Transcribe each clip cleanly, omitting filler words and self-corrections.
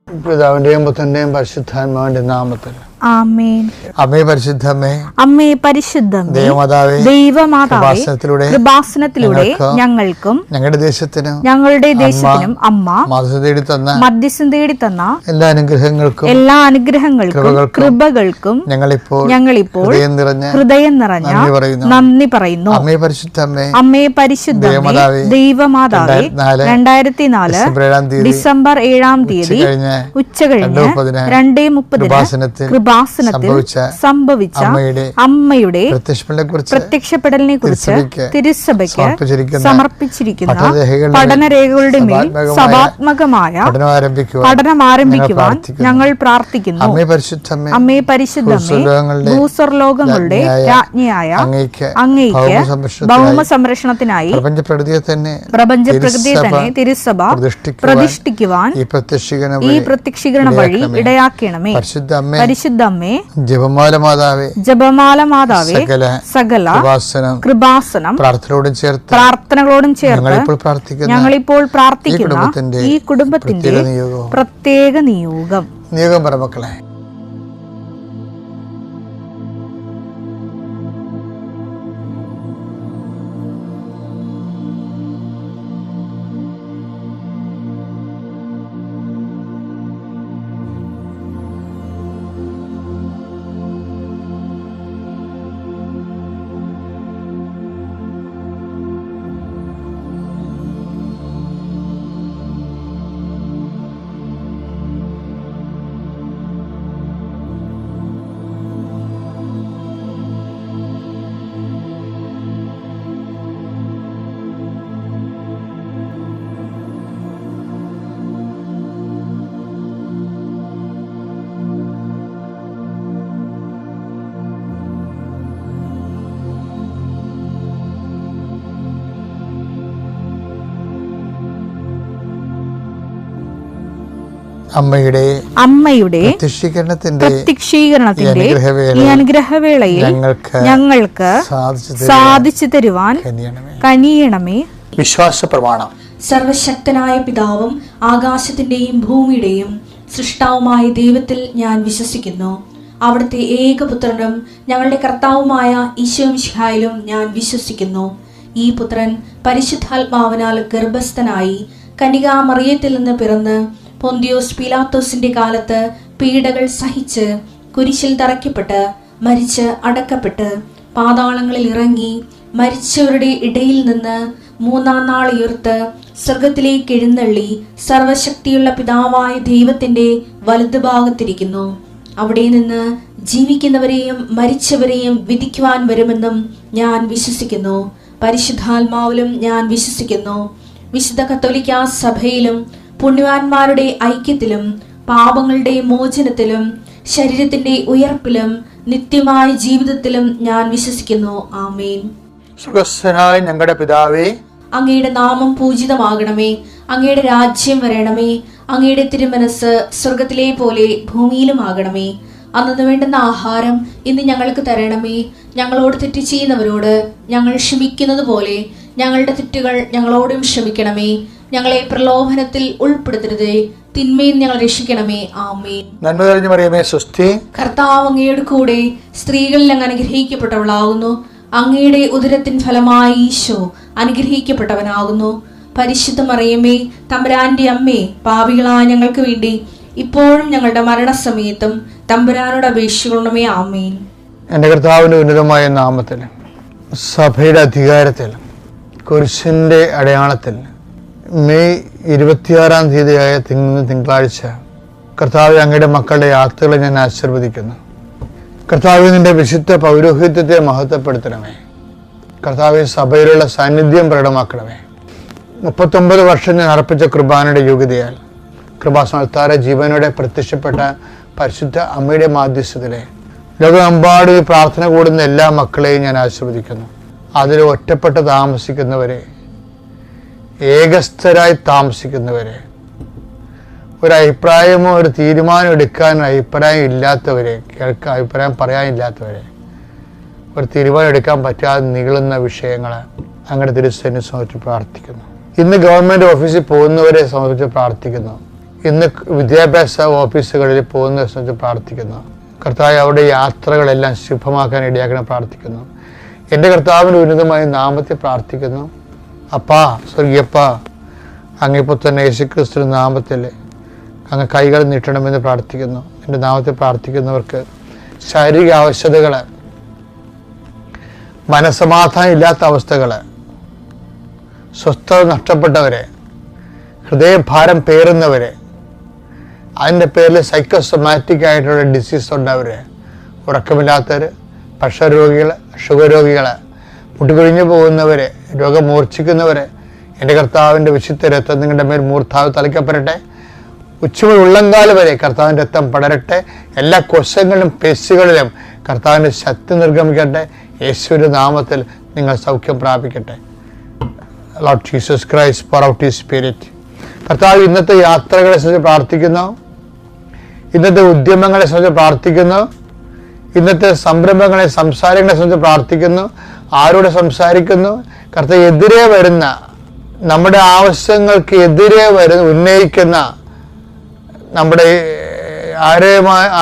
പിതാവിന്റെയും പുത്രന്റെയും പരിശുദ്ധാത്മാവിന്റെ നാമത്തിൽ ആമേൻ. അമ്മേ പരിശുദ്ധമേ, അമ്മേ പരിശുദ്ധമേ, ദൈവമാതാവേ, കൃപാസനത്തിലൂടെ ഞങ്ങൾക്കും ഞങ്ങളുടെ ദേശത്തിനും അമ്മ മധ്യസ്ഥം തേടി തന്ന എല്ലാ അനുഗ്രഹങ്ങൾക്കും കൃപകൾക്കും ഞങ്ങളിപ്പോൾ ഹൃദയം നിറഞ്ഞ നന്ദി പറയുന്നു. അമ്മേ പരിശുദ്ധമേ, ദൈവമാതാവേ, 2004 ഡിസംബർ 7-ാം തീയതി ഉച്ചകഴിഞ്ഞ് 2:30 കൃപാസനത്തിൽ സംഭവിച്ച അമ്മയുടെ പ്രത്യക്ഷപ്പെടലിനെ കുറിച്ച് തിരുസഭയ്ക്ക് സമർപ്പിച്ചിരിക്കുന്ന പഠനരേഖകളുടെ മേൽ സഭാത്മകമായ പഠനം ആരംഭിക്കുവാൻ ഞങ്ങൾ പ്രാർത്ഥിക്കുന്നു. അമ്മേ പരിശുദ്ധമേ, ഭൂസ്വർലോകങ്ങളുടെ രാജ്ഞിയായ അങ്ങേയ്ക്ക് ഭൗമ സംരക്ഷണത്തിനായി പ്രപഞ്ചപ്രകൃതിയെ തന്നെ തിരുസഭ പ്രതിഷ്ഠിക്കുവാൻ ഈ പ്രത്യക്ഷീകരണ വഴി ഇടയാക്കണമേ. പരിശുദ്ധമ്മേ, ജപമാല മാതാവേ, സകല കൃപാസനം പ്രാർത്ഥനകളോടും ചേർത്ത് ഞങ്ങളിപ്പോൾ പ്രാർത്ഥിക്കുന്ന ഈ കുടുംബത്തിന്റെ പ്രത്യേക നിയോഗം പറമക്കളെ. അമ്മയുടെ പ്രത്യക്ഷീകരണത്തിന്റെ ഈ അനുഗ്രഹവേളയിൽ ഞങ്ങൾക്ക് സാധിച്ചു തരുവാൻ കനിയണമേ. വിശ്വാസ പ്രമാണം. സർവശക്തനായ പിതാവും ആകാശത്തിന്റെയും ഭൂമിയുടെയും സൃഷ്ടാവുമായ ദൈവത്തിൽ ഞാൻ വിശ്വസിക്കുന്നു. അവിടുത്തെ ഏകപുത്രനും ഞങ്ങളുടെ കർത്താവുമായ ഈശോമിശിഹായിലും ഞാൻ വിശ്വസിക്കുന്നു. ഈ പുത്രൻ പരിശുദ്ധാത്മാവിനാൽ ഗർഭസ്ഥനായി കന്യകാമറിയത്തിൽ നിന്ന് പിറന്ന് പൊന്തിയോസ് പീലാത്തോസിന്റെ കാലത്ത് പീഡകൾ സഹിച്ച് കുരിശിൽ തറയ്ക്കപ്പെട്ട് മരിച്ച് അടക്കപ്പെട്ട് പാതാളങ്ങളിൽ ഇറങ്ങി മരിച്ചവരുടെ ഇടയിൽ നിന്ന് 3-ാം നാൾ ഉയർത്ത് സ്വർഗത്തിലേക്ക് എഴുന്നള്ളി സർവശക്തിയുള്ള പിതാവായ ദൈവത്തിന്റെ വലതുഭാഗത്തിരിക്കുന്നു. അവിടെ നിന്ന് ജീവിക്കുന്നവരെയും മരിച്ചവരെയും വിധിക്കുവാൻ വരുമെന്നും ഞാൻ വിശ്വസിക്കുന്നു. പരിശുദ്ധാത്മാവിലും ഞാൻ വിശ്വസിക്കുന്നു. വിശുദ്ധ കത്തോലിക്കാ സഭയിലും പുണ്യവാന്മാരുടെ ഐക്യത്തിലും പാപങ്ങളുടെ മോചനത്തിലും ശരീരത്തിന്റെ ഉയർപ്പിലും നിത്യമായ ജീവിതത്തിലും ഞാൻ വിശ്വസിക്കുന്നു. ആമേൻ. സുഖസ്ഥനായ ഞങ്ങളുടെ പിതാവേ, അങ്ങയുടെ നാമം പൂജിതമാകണമേ. അങ്ങയുടെ രാജ്യം വരണമേ. അങ്ങയുടെ തിരുമനസ് സ്വർഗത്തിലെ പോലെ ഭൂമിയിലും ആകണമേ. അന്നു വേണ്ടുന്ന ആഹാരം ഇന്ന് ഞങ്ങൾക്ക് തരണമേ. ഞങ്ങളോട് തെറ്റ് ചെയ്യുന്നവരോട് ഞങ്ങൾ ക്ഷമിക്കുന്നത് പോലെ ഞങ്ങളുടെ തെറ്റുകൾ ഞങ്ങളോടും ക്ഷമിക്കണമേ. ഞങ്ങളെ പ്രലോഭനത്തിൽ ഉൾപ്പെടുത്തരുതേ, തിന്മയിൽ ഞങ്ങൾ രക്ഷിക്കണമേ. ആമേൻ. നന്മ നിറഞ്ഞ മറിയമേ, സ്വസ്തി. കർത്താവ് അങ്ങയുടെ കൂടെ സ്ത്രീകളിൽ അങ്ങ് അനുഗ്രഹിക്കപ്പെട്ടവളാകുന്നു. അങ്ങയുടെ ഉദരത്തിൻ ഫലമായി ഈശോ അനുഗ്രഹിക്കപ്പെട്ടവനാകുന്നു. പരിശുദ്ധ മറിയമേ, തമ്പുരാന്റെ അമ്മേ, പാപികളായ ഞങ്ങൾക്ക് വേണ്ടി ഇപ്പോഴും ഞങ്ങളുടെ മരണസമയത്തും തമ്പുരാനോട് അപേക്ഷിക്കണമേ. ആമേൻ. എൻ്റെ കർത്താവിന്റെ ഉന്നതമായ നാമത്തിൽ, സഭയുടെ അധികാരത്തിൽ, കുരിശിന്റെ അടയാളത്തിൽ മെയ് 26-ാം തീയതിയായ തിങ്കളാഴ്ച കർത്താവ് അങ്ങയുടെ മക്കളുടെ യാത്രകളെ ഞാൻ ആശീർവദിക്കുന്നു. കർത്താവ് നിന്റെ വിശുദ്ധ പൗരോഹിത്യത്തെ മഹത്വപ്പെടുത്തണമേ. കർത്താവ് സഭയിലുള്ള സാന്നിധ്യം പ്രകടമാക്കണമേ. 39 വർഷം ഞാൻ അർപ്പിച്ച കുർബാനയുടെ യോഗ്യതയാൽ കൃപാസനത്താര ജീവനോടെ പ്രത്യക്ഷപ്പെട്ട പരിശുദ്ധ അമ്മയുടെ മാധ്യസ്ഥതയിലെ ലോകമെമ്പാടും പ്രാർത്ഥന കൂടുന്ന എല്ലാ മക്കളെയും ഞാൻ ആശീർവദിക്കുന്നു. അതിൽ ഒറ്റപ്പെട്ട് താമസിക്കുന്നവരെ, ഏകസ്ഥരായി താമസിക്കുന്നവരെ, ഒരു അഭിപ്രായമോ ഒരു തീരുമാനം എടുക്കാൻ അഭിപ്രായം ഇല്ലാത്തവരെ, അഭിപ്രായം പറയാനില്ലാത്തവരെ, ഒരു തീരുമാനം എടുക്കാൻ പറ്റാതെ നീളുന്ന വിഷയങ്ങൾ അങ്ങയുടെ തിരുസന്നിധിയിൽ സമർപ്പിച്ച് പ്രാർത്ഥിക്കുന്നു. ഇന്ന് ഗവൺമെൻറ് ഓഫീസിൽ പോകുന്നവരെ സമർപ്പിച്ച് പ്രാർത്ഥിക്കുന്നു. ഇന്ന് വിദ്യാഭ്യാസ ഓഫീസുകളിൽ പോകുന്ന സംബന്ധിച്ച് പ്രാർത്ഥിക്കുന്നു. കർത്താവ് അവിടെ യാത്രകളെല്ലാം ശുഭമാക്കാൻ ഇടയാക്കണം പ്രാർത്ഥിക്കുന്നു. എൻ്റെ കർത്താവിൻ്റെ ഉന്നതമായ നാമത്തിൽ പ്രാർത്ഥിക്കുന്നു. അപ്പാ, സ്വർഗീയപ്പാ, അങ്ങിപ്പോൾ തന്നെ യേശുക്രിസ്തു നാമത്തിൽ അങ്ങ് കൈകൾ നീട്ടണമെന്ന് പ്രാർത്ഥിക്കുന്നു. എൻ്റെ നാമത്തിൽ പ്രാർത്ഥിക്കുന്നവർക്ക് ശാരീരിക ആവശ്യതകൾ, മനസ്സമാധാനം ഇല്ലാത്ത അവസ്ഥകൾ, സ്വസ്ഥത നഷ്ടപ്പെട്ടവരെ, ഹൃദയഭാരം പേറുന്നവരെ, അതിൻ്റെ പേരിൽ സൈക്കോസൊമാറ്റിക് ആയിട്ടുള്ള ഡിസീസ് ഉണ്ടവർ, ഉറക്കമില്ലാത്തവർ, പ്രഷർ രോഗികൾ, ഷുഗർ രോഗികൾ, മുട്ടുകൊഴിഞ്ഞു പോകുന്നവർ, രോഗം മൂർച്ഛിക്കുന്നവർ, എൻ്റെ കർത്താവിൻ്റെ വിശുദ്ധ രക്തം നിങ്ങളുടെ മേൽ മൂർധാവ് തളിക്കപ്പെടട്ടെ. ഉച്ചമുതൽ ഉള്ളങ്കാല് വരെ കർത്താവിൻ്റെ രക്തം പടരട്ടെ. എല്ലാ കോശങ്ങളിലും പേശികളിലും കർത്താവിൻ്റെ ശക്തി നിർഗമിക്കട്ടെ. യേശുവിൻ്റെ നാമത്തിൽ നിങ്ങൾ സൗഖ്യം പ്രാപിക്കട്ടെ. Lord Jesus Christ, pour out his spirit. കർത്താവ് ഇന്നത്തെ യാത്രകളെ സംബന്ധിച്ച് പ്രാർത്ഥിക്കുന്നു. ഇന്നത്തെ ഉദ്യമങ്ങളെ സംബന്ധിച്ച് പ്രാർത്ഥിക്കുന്നു. ഇന്നത്തെ സംരംഭങ്ങളെ, സംസാരങ്ങളെ സംബന്ധിച്ച് പ്രാർത്ഥിക്കുന്നു. ആരോട് സംസാരിക്കുന്നു? കർത്താവ് എതിരെ വരുന്ന, നമ്മുടെ ആവശ്യങ്ങൾക്ക് എതിരെ ഉന്നയിക്കുന്ന, നമ്മുടെ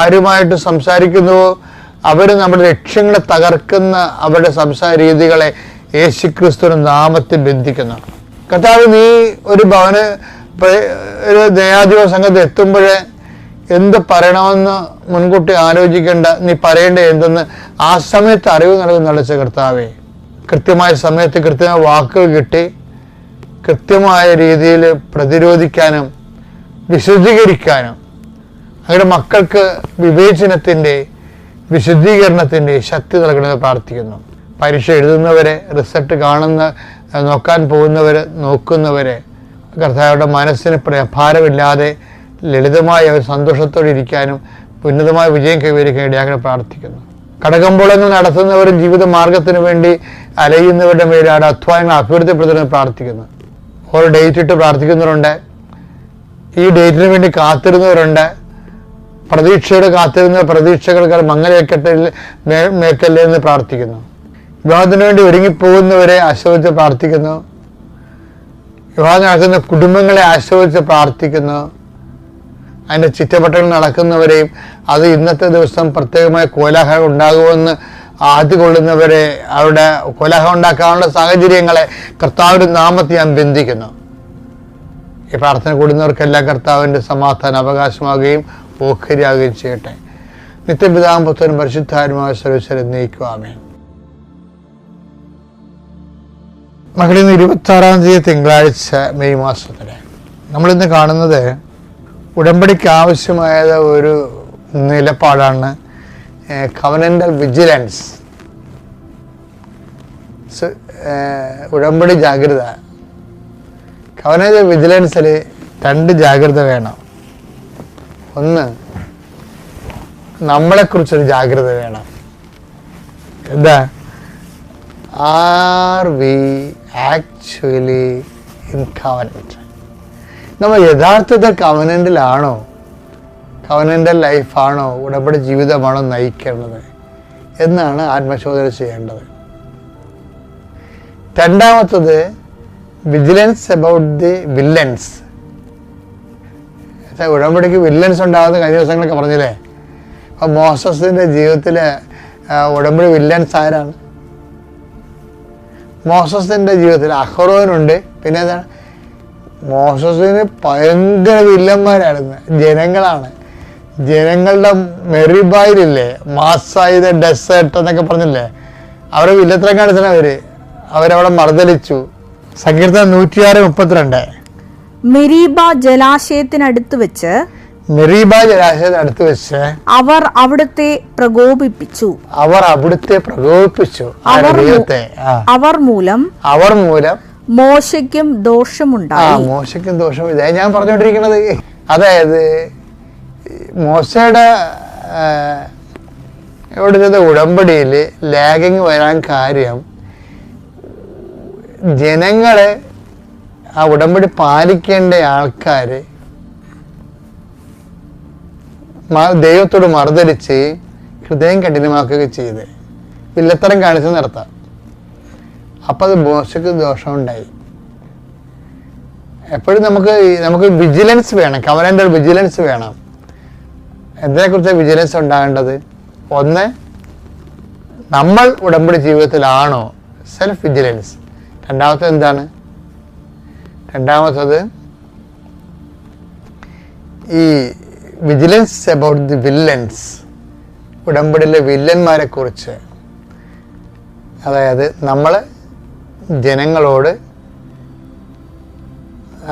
ആരുമായിട്ട് സംസാരിക്കുന്നുവോ അവർ നമ്മുടെ ലക്ഷ്യങ്ങളെ തകർക്കുന്ന അവരുടെ സംസാര രീതികളെ യേശുക്രിസ്തുവിന്റെ നാമത്തിൽ ബന്ധിക്കുന്നു. കർത്താവ്, നീ ഒരു ഒരു ന്യായാധിപ സംഘത്തിൽ എത്തുമ്പോഴേ എന്ത് പറയണമെന്ന് മുൻകൂട്ടി ആലോചിക്കേണ്ട, നീ പറയേണ്ട എന്തെന്ന് ആ സമയത്ത് അറിവ് നൽകുന്നുള്ള കർത്താവേ, കൃത്യമായ സമയത്ത് കൃത്യമായ വാക്കുകൾ കിട്ടി കൃത്യമായ രീതിയിൽ പ്രതിരോധിക്കാനും വിശുദ്ധീകരിക്കാനും അവരുടെ മക്കൾക്ക് വിവേചനത്തിൻ്റെ, വിശുദ്ധീകരണത്തിൻ്റെ ശക്തി നൽകണമെന്ന് പ്രാർത്ഥിക്കുന്നു. പരീക്ഷ എഴുതുന്നവരെ, റിസൾട്ട് നോക്കാൻ പോകുന്നവരെ, നോക്കുന്നവരെ കർത്താവരുടെ മനസ്സിന് ഭാരമില്ലാതെ ലളിതമായി അവർ സന്തോഷത്തോടെ ഇരിക്കാനും ഉന്നതമായ വിജയം കൈവരിക്കാൻ ഇടയാക്കാൻ പ്രാർത്ഥിക്കുന്നു. കടകമ്പോളങ്ങൾ നടത്തുന്നവരും ജീവിത മാർഗത്തിന് വേണ്ടി അലയുന്നവരുടെ മേലാണ് അധ്വാനങ്ങൾ അഭിവൃദ്ധിപ്പെടുത്തുന്നത് പ്രാർത്ഥിക്കുന്നു. ഓരോ ഡേറ്റ് ഇട്ട് പ്രാർത്ഥിക്കുന്നവരുണ്ട്. ഈ ഡേറ്റിന് വേണ്ടി കാത്തിരുന്നവരുണ്ട്. പ്രതീക്ഷയോടെ കാത്തിരുന്ന പ്രതീക്ഷകൾക്ക് മങ്ങലേക്കട്ടെ മേക്കല്ലേ എന്ന് പ്രാർത്ഥിക്കുന്നു. വിവാഹത്തിന് വേണ്ടി ഒരുങ്ങിപ്പോകുന്നവരെ ആശ്രയിച്ച് പ്രാർത്ഥിക്കുന്നു. വിവാഹം നടക്കുന്ന കുടുംബങ്ങളെ ആശ്രയിച്ച് പ്രാർത്ഥിക്കുന്നു. അതിൻ്റെ ചുറ്റവട്ടങ്ങൾ നടക്കുന്നവരെയും അത് ഇന്നത്തെ ദിവസം പ്രത്യേകമായ കോലാഹലം ഉണ്ടാകുമെന്ന് ആദ്യ കൊള്ളുന്നവരെ, അവരുടെ കോലാഹലം ഉണ്ടാക്കാനുള്ള സാഹചര്യങ്ങളെ കർത്താവിൻ്റെ നാമത്തിൽ ഞാൻ ബന്ധിക്കുന്നു. ഈ പ്രാർത്ഥന കൂടുന്നവർക്കെല്ലാം കർത്താവിൻ്റെ സമാധാനം അവകാശമാകുകയും ഓഹരിയാകുകയും ചെയ്യട്ടെ. നിത്യപിതാവും പുത്രനും പരിശുദ്ധാത്മാവുമായ സർവ്വേശ്വരൻ നയിക്കുവാമേൻ. മകളിൽ നിന്ന് 26-ാം തീയതി തിങ്കളാഴ്ച മെയ് മാസത്തില് നമ്മളിന്ന് കാണുന്നത് ഉടമ്പടിക്ക് ആവശ്യമായ ഒരു നിലപാടാണ് കവനന്റൽ വിജിലൻസ്, ഉടമ്പടി ജാഗ്രത. കവനന്റൽ വിജിലൻസിൽ 2 ജാഗ്രത വേണം. ഒന്ന്, നമ്മളെക്കുറിച്ചൊരു ജാഗ്രത വേണം. എന്താ? Are we actually in covenant? നമ്മൾ യഥാർത്ഥത്തിൽ കവനന്റിലാണോ? കവനന്റൽ ലൈഫാണോ, ഉടമ്പടി ജീവിതമാണോ നയിക്കേണ്ടത് എന്നാണ് ആത്മശോധന ചെയ്യേണ്ടത്. രണ്ടാമത്തത്, വിജിലൻസ് അബൌട്ട് ദി വില്ലൻസ്. ഉടമ്പടിക്ക് വില്ലൻസ് ഉണ്ടാകുന്ന കഴിഞ്ഞ ദിവസങ്ങളൊക്കെ പറഞ്ഞില്ലേ? അപ്പം മോസസിന്റെ ജീവിതത്തിൽ ഉടമ്പടി വില്ലൻസ് ആരാണ്? മോസസിന്റെ ജീവിതത്തിൽ അഹ്റോനുണ്ട്. പിന്നെ എന്താണ്? മോസസിന് ഭയങ്കര വില്ലന്മാരായിരുന്നു ജനങ്ങളാണ്. ജനങ്ങളുടെ മെറിബായിലില്ലേ, മാസായത് ഡെസേർട്ട് എന്നൊക്കെ പറഞ്ഞില്ലേ, അവരെ വില്ലത്തരം കാണിച്ചാണ് അവരവിടെ മർദ്ദലിച്ചു. സങ്കീർത്തനം 106:32. മെരീബ ജലാശയത്തിനടുത്ത് വെച്ച് അവർ അവിടുത്തെ പ്രകോപിപ്പിച്ചു. അവർ മൂലം മോശയ്ക്കും ദോഷമുണ്ടായി. മോശയ്ക്കും ദോഷമില്ല. ഞാൻ പറഞ്ഞുകൊണ്ടിരിക്കുന്നത് അതായത് മോശയുടെ ഇവിടെ ഉടമ്പടിയിൽ ലാഗിങ് വരാൻ കാര്യം ജനങ്ങളെ, ആ ഉടമ്പടി പാലിക്കേണ്ട ആൾക്കാര് ദൈവത്തോട് മറുതലിച്ച് ഹൃദയം കഠിനമാക്കുകയും ചെയ്ത് വില്ലത്തരം കാണിച്ച് നടത്താം. അപ്പം അത് മോശയ്ക്ക് ദോഷമുണ്ടായി. എപ്പോഴും നമുക്ക് വിജിലൻസ് വേണം, കവനൻ്റൽ വിജിലൻസ് വേണം. എന്തിനെക്കുറിച്ച് വിജിലൻസ് ഉണ്ടാകേണ്ടത്? ഒന്ന്, നമ്മൾ ഉടമ്പടി ജീവിതത്തിലാണോ, സെൽഫ് വിജിലൻസ്. രണ്ടാമത്തത് എന്താണ്? രണ്ടാമത്തത് ഈ വിജിലൻസ് അബൌട്ട് ദി വില്ലൻസ്, ഉടമ്പടിയിലെ വില്ലന്മാരെ കുറിച്ച്. അതായത് നമ്മൾ ജനങ്ങളോട്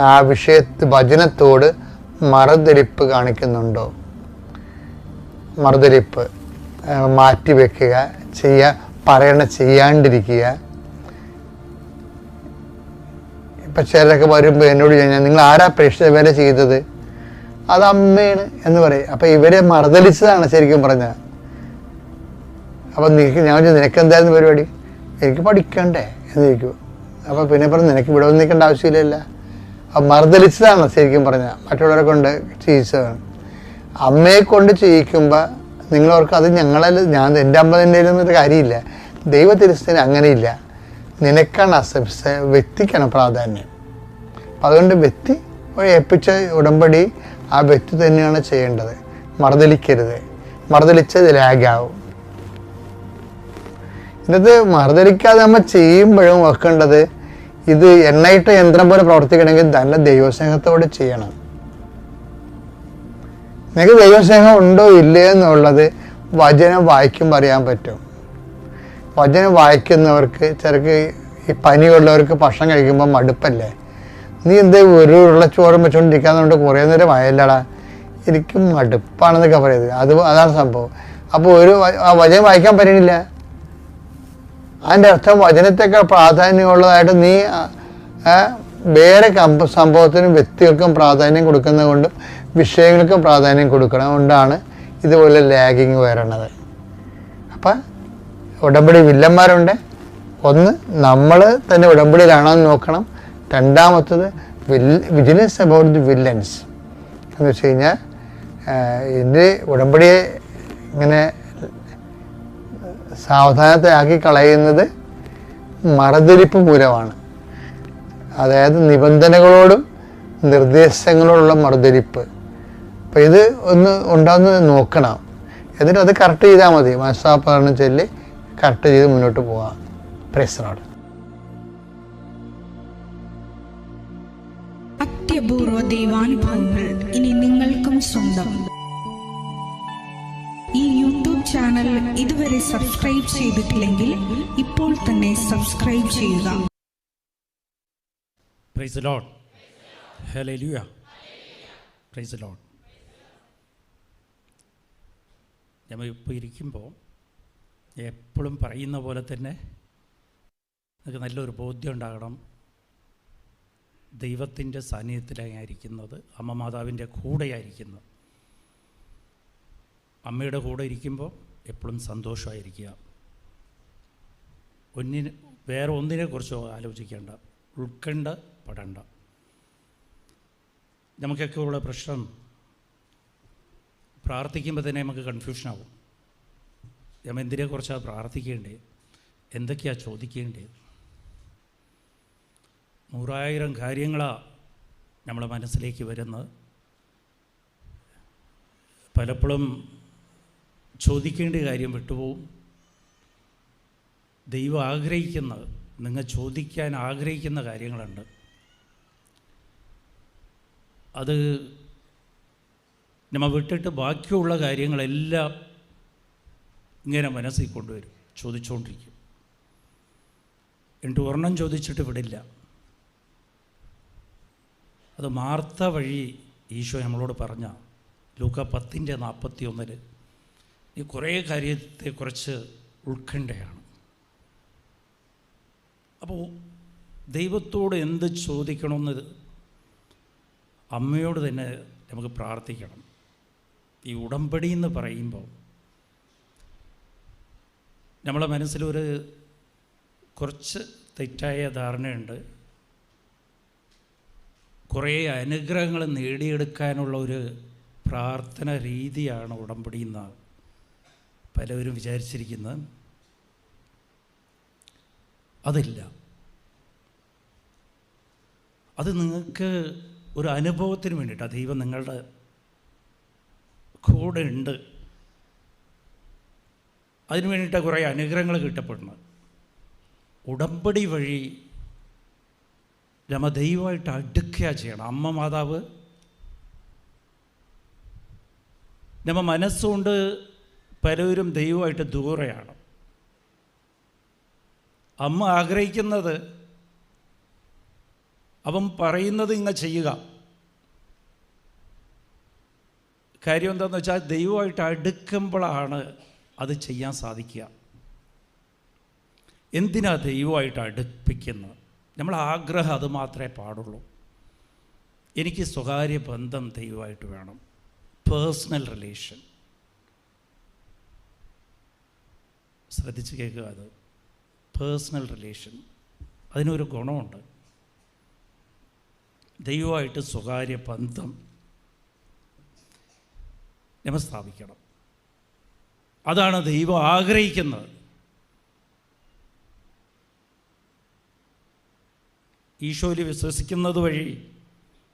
ആ വചനത്തോട് മറുതലിപ്പ് കാണിക്കുന്നുണ്ടോ? മറുതലിപ്പ്, മാറ്റിവെക്കുക, ചെയ്യാണ്ടിരിക്കുക. ഇപ്പം ചിലരൊക്കെ വരുമ്പോൾ എന്നോട് ചോദിച്ചാൽ നിങ്ങൾ ആരാ പ്രേക്ഷിത വേല ചെയ്തത്? അത് അമ്മയാണ് എന്ന് പറയും. അപ്പം ഇവരെ മറുതലിച്ചതാണ് ശരിക്കും പറഞ്ഞാൽ. അപ്പം ഞാൻ നിനക്ക് എന്തായിരുന്നു പരിപാടി? എനിക്ക് പഠിക്കണ്ടേ എന്ന് ചോദിക്കും. അപ്പം പിന്നെ പറഞ്ഞു നിനക്ക് ഇവിടെ വന്ന് നിൽക്കേണ്ട ആവശ്യമില്ലല്ല. അപ്പം മറുതലിച്ചതാണ് ശരിക്കും പറഞ്ഞാൽ, മറ്റുള്ളവരെ കൊണ്ട് ചെയ്യിച്ചതാണ്. അമ്മയെ കൊണ്ട് ചെയ്യിക്കുമ്പോൾ നിങ്ങളവർക്ക് അത് എൻ്റെ അമ്മ തന്നെ ഒരു കാര്യമില്ല. ദൈവത്തിരുസ്ഥന് അങ്ങനെയില്ല. നിനക്കാണ് വ്യക്തിക്കാണ് പ്രാധാന്യം. അപ്പം അതുകൊണ്ട് വ്യക്തി ഏൽപ്പിച്ച ഉടമ്പടി ആ വ്യക്തി തന്നെയാണ് ചെയ്യേണ്ടത്. മറുതലിക്കരുത്. മറുതലിച്ചത് ലാഗാവും. ഇന്നത്തെ മറുതലിക്കാതെ നമ്മൾ ചെയ്യുമ്പോഴും വെക്കേണ്ടത് ഇത് എണ്ണയിട്ട യന്ത്രം പോലെ പ്രവർത്തിക്കണമെങ്കിൽ നല്ല ദൈവസ്നേഹത്തോടെ ചെയ്യണം. നിങ്ങൾക്ക് ദൈവസ്നേഹം ഉണ്ടോ ഇല്ലേ എന്നുള്ളത് വചനം വായിക്കുമ്പോൾ അറിയാൻ പറ്റും. വചനം വായിക്കുന്നവർക്ക് ചിലർക്ക് ഈ പനിയുള്ളവർക്ക് ഭക്ഷണം കഴിക്കുമ്പോൾ മടുപ്പല്ലേ? നീ എന്ത് ഒരു ഉരുളച്ചോറും വെച്ചുകൊണ്ടിരിക്കാന്നുകൊണ്ട് കുറേ നേരം ആയല്ലടാ, എനിക്ക് മടുപ്പാണെന്നൊക്കെ പറയുന്നത്. അതാണ് സംഭവം. അപ്പോൾ വചനം വായിക്കാൻ പറ്റണില്ല. അതിൻ്റെ അർത്ഥം വചനത്തേക്കാൾ പ്രാധാന്യമുള്ളതായിട്ട് നീ വേറെ സംഭവത്തിനും വ്യക്തികൾക്കും പ്രാധാന്യം കൊടുക്കുന്നത് കൊണ്ടും വിഷയങ്ങൾക്കും പ്രാധാന്യം കൊടുക്കണം കൊണ്ടാണ് ഇതുപോലെ ലാഗിങ് വരണത്. അപ്പം ഉടമ്പടി വില്ലന്മാരുണ്ട്. ഒന്ന്, നമ്മൾ തന്നെ ഉടമ്പടിയിലാണോ എന്ന് നോക്കണം. രണ്ടാമത്തത് വിജിലൻസ് അബൌട്ട് ദി വില്ലൻസ് എന്ന് വെച്ച് കഴിഞ്ഞാൽ ഇതിൻ്റെ ഉടമ്പടിയെ ഇങ്ങനെ സാവധാനത്തെ ആക്കി കളയുന്നത് മറുതലിപ്പ് മൂലമാണ്. അതായത് നിബന്ധനകളോടും നിർദ്ദേശങ്ങളോടുള്ള മറുതലിപ്പ്. അപ്പം ഇത് ഉണ്ടാകുന്നത് നോക്കണം. എന്നിട്ട് അത് കറക്റ്റ് ചെയ്താൽ മതി. മനസ്സാപ്പറിന് ചൊല്ലി കറക്റ്റ് ചെയ്ത് മുന്നോട്ട് പോകാം. Praise the Lord. അത്യപൂർവ ദൈവാനുഭവങ്ങൾ ഇനി നിങ്ങൾക്കും സ്വന്തം. ഈ യൂട്യൂബ് ചാനൽ ഇതുവരെ സബ്സ്ക്രൈബ് ചെയ്തിട്ടില്ലെങ്കിൽ ഇപ്പോൾ തന്നെ സബ്സ്ക്രൈബ് ചെയ്യുക. Price the Lord. Hallelujah. Price the Lord. നമ്മൾ ഇപ്പോൾ ഇരിക്കുമ്പോൾ എപ്പോഴും പറയുന്ന പോലെ തന്നെ നമുക്ക് നല്ലൊരു ബോധ്യം ഉണ്ടാകണം. ദൈവത്തിൻ്റെ സാന്നിധ്യത്തിലായിരിക്കുന്നത്, അമ്മ മാതാവിൻ്റെ കൂടെയായിരിക്കുന്നത്. അമ്മയുടെ കൂടെ ഇരിക്കുമ്പോൾ എപ്പോഴും സന്തോഷമായിരിക്കുക. വേറെ ഒന്നിനെക്കുറിച്ചോ ആലോചിക്കേണ്ട, ഉൾക്കണ്ടപ്പെടേണ്ട. നമുക്കൊക്കെ ഉള്ള പ്രശ്നം പ്രാർത്ഥിക്കുമ്പോൾ തന്നെ നമുക്ക് കൺഫ്യൂഷനാവും. നമ്മൾ എന്തിനെക്കുറിച്ചാണ് പ്രാർത്ഥിക്കേണ്ടത്, എന്തൊക്കെയാണ് ചോദിക്കേണ്ടത്? 100,000 കാര്യങ്ങളാണ് നമ്മളെ മനസ്സിലേക്ക് വരുന്നത്. പലപ്പോഴും ചോദിക്കേണ്ട കാര്യം വിട്ടുപോകും. ദൈവം ആഗ്രഹിക്കുന്നത്, നിങ്ങൾ ചോദിക്കാൻ ആഗ്രഹിക്കുന്ന കാര്യങ്ങളുണ്ട്. അത് നമ്മൾ വിട്ടിട്ട് ബാക്കിയുള്ള കാര്യങ്ങളെല്ലാം ഇങ്ങനെ മനസ്സിൽ കൊണ്ടുവരും, ചോദിച്ചുകൊണ്ടിരിക്കും. എന്നിട്ട് ഒരെണ്ണം ചോദിച്ചിട്ട് വിടില്ല. അത് മാർത്ത വഴി ഈശോ നമ്മളോട് പറഞ്ഞ ലൂക്ക 10:41 ഈ കുറേ കാര്യത്തെക്കുറിച്ച് ഉത്കണ്ഠയാണ്. അപ്പോൾ ദൈവത്തോട് എന്ത് ചോദിക്കണമെന്ന് അമ്മയോട് തന്നെ നമുക്ക് പ്രാർത്ഥിക്കണം. ഈ ഉടമ്പടി എന്ന് പറയുമ്പോൾ നമ്മളെ മനസ്സിലൊരു കുറച്ച് തെറ്റായ ധാരണയുണ്ട്. കുറേ അനുഗ്രഹങ്ങൾ നേടിയെടുക്കാനുള്ള ഒരു പ്രാർത്ഥന രീതിയാണ് ഉടമ്പടി എന്നാണ് പലവരും വിചാരിച്ചിരിക്കുന്നത്. അതില്ല. അത് നിങ്ങൾക്ക് ഒരു അനുഭവത്തിന് വേണ്ടിയിട്ടാണ്. ദൈവം നിങ്ങളുടെ കൂടെ ഉണ്ട്. അതിന് വേണ്ടിയിട്ടാണ് കുറേ അനുഗ്രഹങ്ങൾ കിട്ടപ്പെടുന്നത്. ഉടമ്പടി വഴി നമ്മൾ ദൈവമായിട്ട് അടുക്കുക ചെയ്യണം. അമ്മ മാതാവ് നമ്മൾ മനസ്സുകൊണ്ട് പലരും ദൈവമായിട്ട് ദൂരെയാണ്. അമ്മ ആഗ്രഹിക്കുന്നത് അവൻ പറയുന്നത് ഇങ്ങനെ ചെയ്യുക. കാര്യം എന്താണെന്ന് വെച്ചാൽ ദൈവമായിട്ട് അടുക്കുമ്പോഴാണ് അത് ചെയ്യാൻ സാധിക്കുക. എന്തിനാ ദൈവമായിട്ട് അടുപ്പിക്കുന്നത്? നമ്മൾ ആഗ്രഹം അത് മാത്രമേ പാടുള്ളൂ. എനിക്ക് സ്വകാര്യ ബന്ധം ദൈവമായിട്ട് വേണം, പേഴ്സണൽ റിലേഷൻ. ശ്രദ്ധിച്ച് കേൾക്കുക, അത് പേഴ്സണൽ റിലേഷൻ. അതിനൊരു ഗുണമുണ്ട്. ദൈവമായിട്ട് സ്വകാര്യ ബന്ധം നമ്മൾ സ്ഥാപിക്കണം. അതാണ് ദൈവം ആഗ്രഹിക്കുന്നത്. ഈശോയിൽ വിശ്വസിക്കുന്നത് വഴി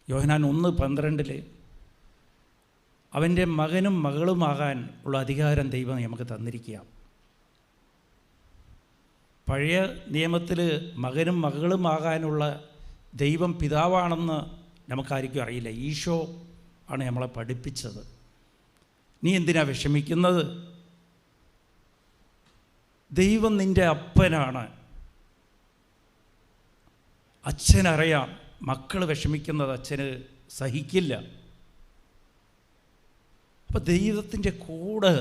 യോഹന്നാൻ 1:12 അവൻ്റെ മകനും മകളുമാകാൻ ഉള്ള അധികാരം ദൈവം നമുക്ക് തന്നിരിക്കുക. പഴയ നിയമത്തിൽ മകനും മകളുമാകാനുള്ള ദൈവം പിതാവാണെന്ന് നമുക്കാർക്കും അറിയില്ല. ഈശോ ആണ് നമ്മളെ പഠിപ്പിച്ചത്. നീ എന്തിനാ വിഷമിക്കുന്നത്? ദൈവം നിൻ്റെ അപ്പനാണ്. അച്ഛനറിയാം മക്കൾ വിഷമിക്കുന്നത് അച്ഛന് സഹിക്കില്ല. അപ്പം ദൈവത്തിൻ്റെ കൂടെ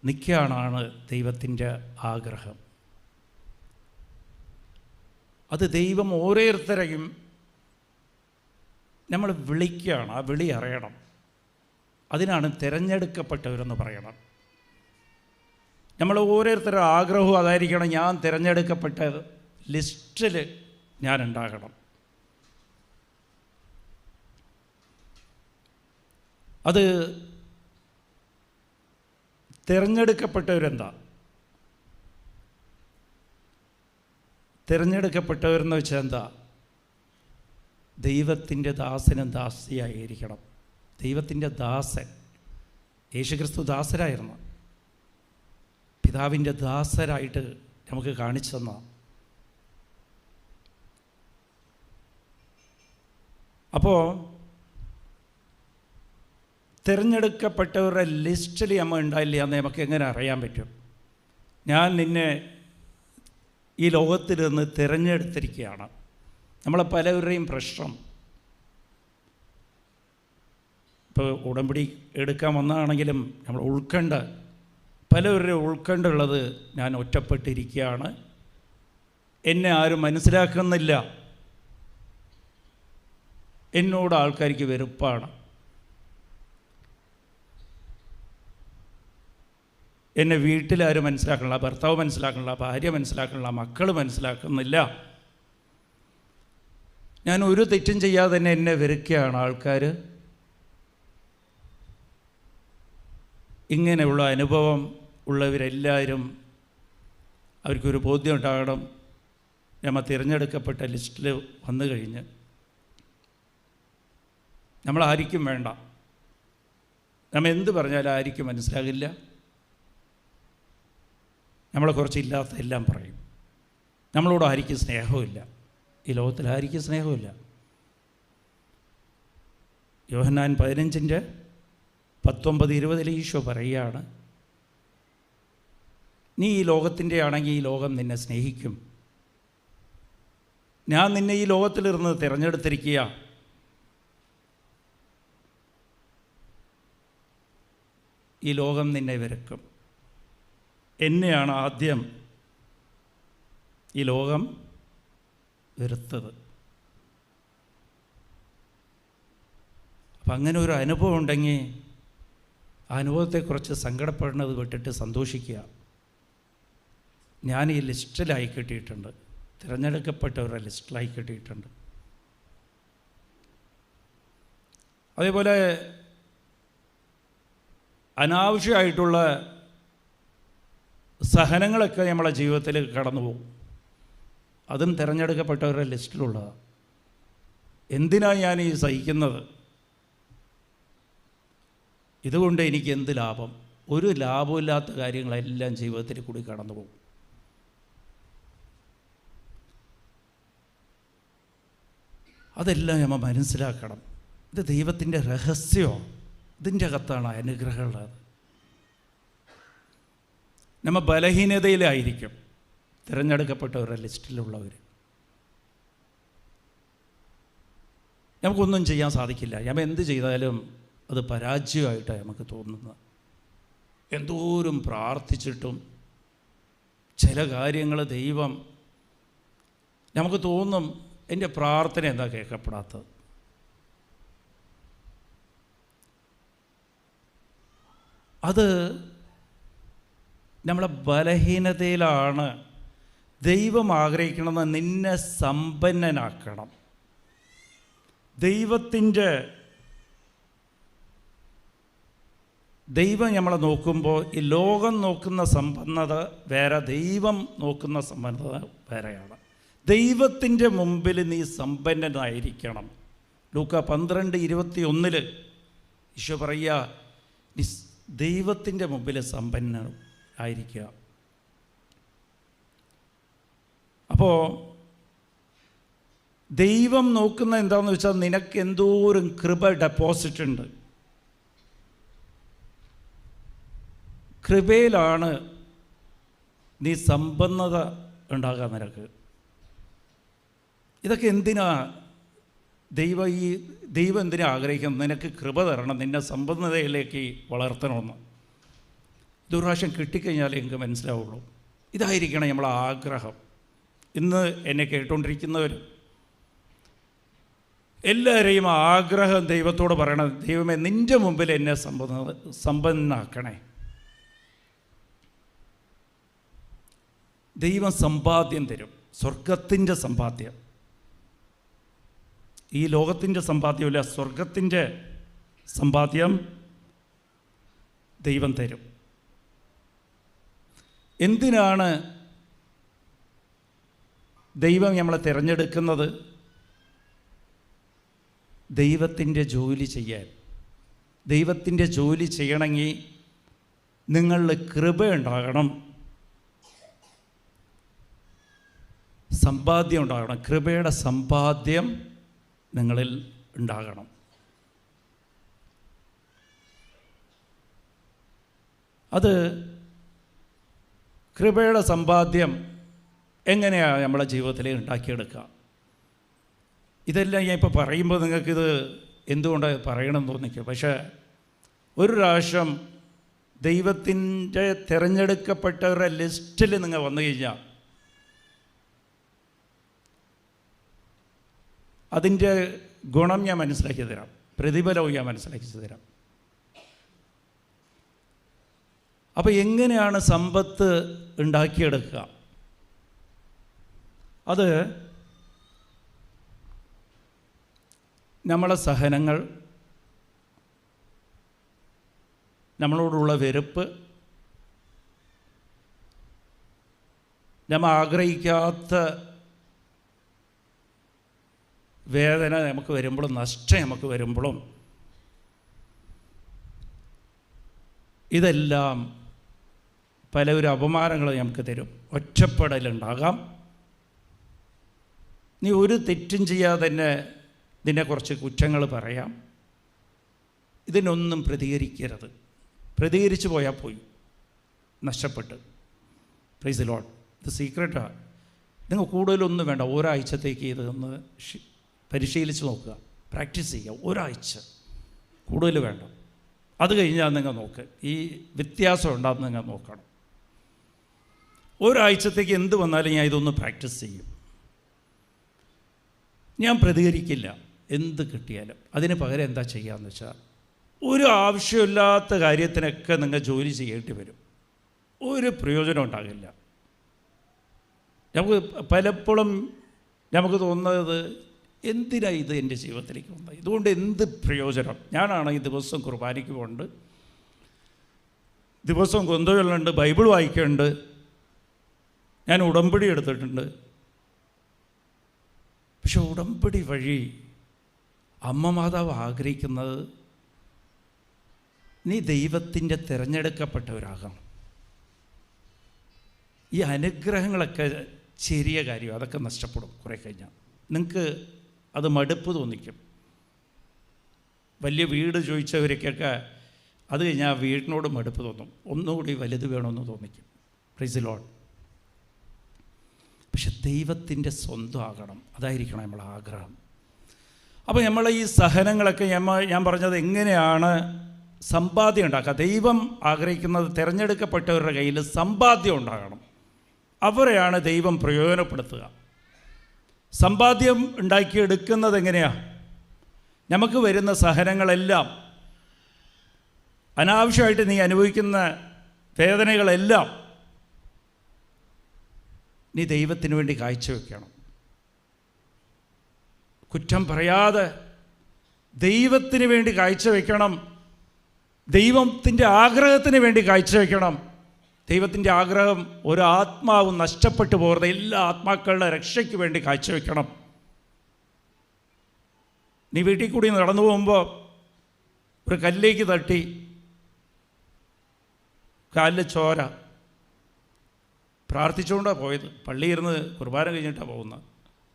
നിൽക്കാനാണ് ദൈവത്തിൻ്റെ ആഗ്രഹം. അത് ദൈവം ഓരോരുത്തരെയും നമ്മൾ വിളിക്കുകയാണ്. ആ വിളി അറിയണം. അതിനാണ് തിരഞ്ഞെടുക്കപ്പെട്ടവരെന്ന് പറയണം. നമ്മൾ ഓരോരുത്തരുടെ ആഗ്രഹവും അതായിരിക്കണം. ഞാൻ തിരഞ്ഞെടുക്കപ്പെട്ട ലിസ്റ്റിൽ ഞാൻ ഉണ്ടാകണം. അത് തിരഞ്ഞെടുക്കപ്പെട്ടവരെന്താ? തിരഞ്ഞെടുക്കപ്പെട്ടവരെന്ന് വെച്ചാൽ എന്താ? ദൈവത്തിൻ്റെ ദാസനും ദാസിയായിരിക്കണം. ദൈവത്തിൻ്റെ ദാസൻ. യേശുക്രിസ്തു ദാസരായിരുന്നു. പിതാവിൻ്റെ ദാസരായിട്ട് നമുക്ക് കാണിച്ചു തന്ന. അപ്പോൾ തിരഞ്ഞെടുക്കപ്പെട്ടവരുടെ ലിസ്റ്റിൽ നമ്മൾ ഉണ്ടായില്ല എന്ന് നമുക്ക് എങ്ങനെ അറിയാൻ പറ്റും? ഞാൻ നിന്നെ ഈ ലോകത്തിൽ നിന്ന് തിരഞ്ഞെടുത്തിരിക്കുകയാണ്. നമ്മളെ പലവരുടെയും പ്രശ്നം, ഇപ്പോൾ ഉടമ്പടി എടുക്കാൻ വന്നതാണെങ്കിലും നമ്മൾ ഉൾക്കണ്ട, പലവരുടെ ഉൾക്കണ്ടുള്ളത് ഞാൻ ഒറ്റപ്പെട്ടിരിക്കുകയാണ്, എന്നെ ആരും മനസ്സിലാക്കുന്നില്ല, എന്നോട് ആൾക്കാർക്ക് വെറുപ്പാണ്, എന്നെ വീട്ടിലാരും മനസ്സിലാക്കണില്ല, ഭർത്താവ് മനസ്സിലാക്കണില്ല, ഭാര്യ മനസ്സിലാക്കണില്ല, മക്കൾ മനസ്സിലാക്കുന്നില്ല, ഞാൻ ഒരു തെറ്റും ചെയ്യാതെ തന്നെ എന്നെ വെറുക്കുകയാണ് ആൾക്കാർ. ഇങ്ങനെയുള്ള അനുഭവം ഉള്ളവരെല്ലാവരും അവർക്കൊരു ബോധ്യം ഉണ്ടാകണം. നമ്മൾ തിരഞ്ഞെടുക്കപ്പെട്ട ലിസ്റ്റിൽ വന്നു കഴിഞ്ഞ് നമ്മളായിരിക്കും വേണ്ട. നമ്മൾ എന്ത് പറഞ്ഞാലും ആയിരിക്കും മനസ്സിലാകില്ല. നമ്മളെ കുറച്ചില്ലാത്ത എല്ലാം പറയും. നമ്മളോട് ആയിരിക്കും സ്നേഹമില്ല. ഈ ലോകത്തിൽ ആയിരിക്കും സ്നേഹമില്ല. യോഹന്നാൻ 15:19-20 ഈശോ പറയുകയാണ്, നീ ഈ ലോകത്തിൻ്റെ ആണെങ്കിൽ ഈ ലോകം നിന്നെ സ്നേഹിക്കും. ഞാൻ നിന്നെ ഈ ലോകത്തിലിരുന്ന് തിരഞ്ഞെടുത്തിരിക്കുക. ഈ ലോകം നിന്നെ വെറുക്കും. എന്നെയാണ് ആദ്യം ഈ ലോകം വെറുത്തത്. അപ്പം അങ്ങനെ ഒരു അനുഭവം ഉണ്ടെങ്കിൽ ആ അനുഭവത്തെക്കുറിച്ച് സങ്കടപ്പെടുന്നത് വിട്ടിട്ട് സന്തോഷിക്കുക. ഞാൻ ഈ ലിസ്റ്റിലായി കിട്ടിയിട്ടുണ്ട്, തിരഞ്ഞെടുക്കപ്പെട്ടവരുടെ ലിസ്റ്റിലായി കിട്ടിയിട്ടുണ്ട്. അതേപോലെ അനാവശ്യമായിട്ടുള്ള സഹനങ്ങളൊക്കെ നമ്മളെ ജീവിതത്തിൽ കടന്നു പോകും. അതും തിരഞ്ഞെടുക്കപ്പെട്ടവരുടെ ലിസ്റ്റിലുള്ളതാണ്. എന്തിനാണ് ഞാൻ ഈ സഹിക്കുന്നത്? ഇതുകൊണ്ട് എനിക്ക് എന്ത് ലാഭം? ഒരു ലാഭമില്ലാത്ത കാര്യങ്ങളെല്ലാം ജീവിതത്തിൽ കൂടി കടന്നു പോകും. അതെല്ലാം നമ്മൾ മനസ്സിലാക്കണം. ഇത് ദൈവത്തിൻ്റെ രഹസ്യമാണ്. ഇതിൻ്റെ അകത്താണ് അനുഗ്രഹമുള്ളത്. നമ്മൾ ബലഹീനതയിലായിരിക്കും തിരഞ്ഞെടുക്കപ്പെട്ടവരുടെ ലിസ്റ്റിലുള്ളവർ. നമുക്കൊന്നും ചെയ്യാൻ സാധിക്കില്ല. നമ്മൾ എന്ത് ചെയ്താലും അത് പരാജയമായിട്ടാണ് നമുക്ക് തോന്നുന്നത്. എന്തോരം പ്രാർത്ഥിച്ചിട്ടും ചില കാര്യങ്ങൾ ദൈവം നമുക്ക് തോന്നും എൻ്റെ പ്രാർത്ഥന എന്താ കേൾക്കപ്പെടാത്തത്. അത് നമ്മളെ ബലഹീനതയിലാണ്. ദൈവം ആഗ്രഹിക്കണമെന്ന് നിന്നെ സമ്പന്നനാക്കണം. ദൈവം നമ്മളെ നോക്കുമ്പോൾ ഈ ലോകം നോക്കുന്ന സമ്പന്നത വേറെ, ദൈവം നോക്കുന്ന സമ്പന്നത വേറെയാണ്. ദൈവത്തിൻ്റെ മുമ്പിൽ നീ സമ്പന്നനായിരിക്കണം. ലൂക്ക 12:21 ഈശോ പറയുക, നീ ദൈവത്തിൻ്റെ മുമ്പിൽ സമ്പന്നനായിരിക്കുക. അപ്പോൾ ദൈവം നോക്കുന്ന എന്താണെന്ന് വെച്ചാൽ നിനക്ക് എന്തോരം കൃപ ഡെപ്പോസിറ്റ് ഉണ്ട്. കൃപയിലാണ് നീ സമ്പന്നത ഉണ്ടാകാൻ നിനക്ക്. ഇതൊക്കെ എന്തിനാ ദൈവം എന്തിനാ ആഗ്രഹിക്കുന്നത്? നിനക്ക് കൃപ തരണം, നിന്നെ സമ്പന്നതയിലേക്ക് വളർത്തണമെന്ന്. ഇതൊരു പ്രാവശ്യം കിട്ടിക്കഴിഞ്ഞാലേ എനിക്ക് മനസ്സിലാവുള്ളൂ. ഇതായിരിക്കണം നമ്മളെ ആഗ്രഹം. ഇന്ന് എന്നെ കേട്ടുകൊണ്ടിരിക്കുന്നവർ എല്ലാവരെയും ആഗ്രഹം ദൈവത്തോട് പറയണം, ദൈവമേ നിൻ്റെ മുമ്പിൽ എന്നെ സമ്പന്നനാക്കണേ. ദൈവം സമ്പാദ്യം തരും, സ്വർഗത്തിൻ്റെ സമ്പാദ്യം. ഈ ലോകത്തിൻ്റെ സമ്പാദ്യമല്ല, സ്വർഗത്തിൻ്റെ സമ്പാദ്യം ദൈവം തരും. എന്തിനാണ് ദൈവം നമ്മളെ തിരഞ്ഞെടുക്കുന്നത്? ദൈവത്തിൻ്റെ ജോലി ചെയ്യാൻ. ദൈവത്തിൻ്റെ ജോലി ചെയ്യണമെങ്കിൽ നിങ്ങളിൽ കൃപ ഉണ്ടാകണം, സമ്പാദ്യം ഉണ്ടാകണം. കൃപയുടെ സമ്പാദ്യം നിങ്ങളിൽ ഉണ്ടാകണം. അത് കൃപയുടെ സമ്പാദ്യം എങ്ങനെയാണ് നമ്മളെ ജീവിതത്തിൽ ഉണ്ടാക്കിയെടുക്കുക? ഇതെല്ലാം ഞാൻ ഇപ്പോൾ പറയുമ്പോൾ നിങ്ങൾക്കിത് എന്തുകൊണ്ട് പറയണമെന്ന് തോന്നിക്കും. പക്ഷേ ഒരു പ്രാവശ്യം ദൈവത്തിൻ്റെ തിരഞ്ഞെടുക്കപ്പെട്ടവരുടെ ലിസ്റ്റിൽ നിങ്ങൾ വന്നു കഴിഞ്ഞാൽ അതിൻ്റെ ഗുണം ഞാൻ മനസ്സിലാക്കി തരാം, പ്രതിഫലവും ഞാൻ മനസ്സിലാക്കി തരാം. അപ്പോൾ എങ്ങനെയാണ് സമ്പത്ത് ഉണ്ടാക്കിയെടുക്കുക? അത് നമ്മളെ സഹനങ്ങൾ, നമ്മളോടുള്ള വെറുപ്പ്, നമ്മൾ ആഗ്രഹിക്കാത്ത വേദന നമുക്ക് വരുമ്പോഴും നഷ്ടം നമുക്ക് വരുമ്പോഴും ഇതെല്ലാം പലവരും അപമാനങ്ങൾ നമുക്ക് തരും. ഒറ്റപ്പെടലുണ്ടാകാം. നീ ഒരു തെറ്റും ചെയ്യാതെ തന്നെ നിന്നെക്കുറിച്ച് കുറ്റങ്ങൾ പറയാം. ഇതിനൊന്നും പ്രതികരിക്കരുത്. പ്രതികരിച്ചു പോയാൽ പോയി, നഷ്ടപ്പെട്ട്. Price the Lord. ഇത് സീക്രട്ടാണ്. നിങ്ങൾ കൂടുതലൊന്നും വേണ്ട, ഒരാഴ്ചത്തേക്ക് ഇതൊന്ന് പരിശീലിച്ച് നോക്കുക, പ്രാക്ടീസ് ചെയ്യുക. ഒരാഴ്ച, കൂടുതൽ വേണ്ട. അത് കഴിഞ്ഞാൽ നിങ്ങൾ നോക്ക്, ഈ വ്യത്യാസം ഉണ്ടാകുന്ന നിങ്ങൾ നോക്കണം. ഒരാഴ്ചത്തേക്ക് എന്ത് വന്നാലും ഞാൻ ഇതൊന്ന് പ്രാക്ടീസ് ചെയ്യും. ഞാൻ പ്രതികരിക്കില്ല എന്ത് കിട്ടിയാലും. അതിന് പകരം എന്താ ചെയ്യുകയെന്ന് വെച്ചാൽ, ഒരു ആവശ്യമില്ലാത്ത കാര്യത്തിനൊക്കെ നിങ്ങൾ ജോലി ചെയ്യേണ്ടി വരും. ഒരു പ്രയോജനം ഉണ്ടാകില്ല. നമുക്ക് പലപ്പോഴും നമുക്ക് തോന്നുന്നത്, എന്തിനാണ് ഇത് എൻ്റെ ജീവിതത്തിലേക്ക് വന്നത്? ഇതുകൊണ്ട് എന്ത് പ്രയോജനം? ഞാനാണെങ്കിൽ ദിവസം കുർബാനയ്ക്ക് പോകുന്നുണ്ട്, ദിവസം കൊന്തകളുണ്ട്, ബൈബിൾ വായിക്കുന്നുണ്ട്, ഞാൻ ഉടമ്പടി എടുത്തിട്ടുണ്ട്. പക്ഷെ ഉടമ്പടി വഴി അമ്മ മാതാവ് ആഗ്രഹിക്കുന്നത് നീ ദൈവത്തിൻ്റെ തിരഞ്ഞെടുക്കപ്പെട്ടവരാകണം. ഈ അനുഗ്രഹങ്ങളൊക്കെ ചെറിയ കാര്യം, അതൊക്കെ നഷ്ടപ്പെടും കുറേ കഴിഞ്ഞാൽ. നിങ്ങൾക്ക് അത് മടുപ്പ് തോന്നിക്കും. വലിയ വീട് ചോദിച്ചവർക്കൊക്കെ അത് കഴിഞ്ഞാൽ ആ വീടിനോട് മടുപ്പ് തോന്നും, ഒന്നുകൂടി വലുത് വേണമെന്ന് തോന്നിക്കും. Price the Lord. പക്ഷെ ദൈവത്തിൻ്റെ സ്വന്തം ആകണം, അതായിരിക്കണം നമ്മളെ ആഗ്രഹം. അപ്പോൾ നമ്മൾ ഈ സഹനങ്ങളൊക്കെ ഞാൻ പറഞ്ഞത് എങ്ങനെയാണ് സമ്പാദ്യം ഉണ്ടാക്കുക. ദൈവം ആഗ്രഹിക്കുന്നത് തിരഞ്ഞെടുക്കപ്പെട്ടവരുടെ കയ്യിൽ സമ്പാദ്യം ഉണ്ടാകണം. അവരെയാണ് ദൈവം പ്രയോജനപ്പെടുത്തുക. സമ്പാദ്യം ഉണ്ടാക്കിയെടുക്കുന്നത് എങ്ങനെയാണ്? നമുക്ക് വരുന്ന സഹനങ്ങളെല്ലാം, അനാവശ്യമായിട്ട് നീ അനുഭവിക്കുന്ന വേദനകളെല്ലാം നീ ദൈവത്തിന് വേണ്ടി കാഴ്ചവെക്കണം. കുറ്റം പറയാതെ ദൈവത്തിന് വേണ്ടി കാഴ്ചവെക്കണം. ദൈവത്തിൻ്റെ ആഗ്രഹത്തിന് വേണ്ടി കാഴ്ചവെക്കണം. ദൈവത്തിൻ്റെ ആഗ്രഹം ഒരു ആത്മാവും നഷ്ടപ്പെട്ടു പോകരുത്, എല്ലാ ആത്മാക്കളുടെ രക്ഷയ്ക്ക് വേണ്ടി കാഴ്ചവെക്കണം. നീ വീട്ടിൽ കൂടി നടന്നു പോകുമ്പോൾ ഒരു കല്ലേക്ക് തട്ടി കാലിൽ ചോര, പ്രാർത്ഥിച്ചുകൊണ്ടാണ് പോയത്. പള്ളിയിരുന്ന് കുർബാന കഴിഞ്ഞിട്ടാണ് പോകുന്നത്.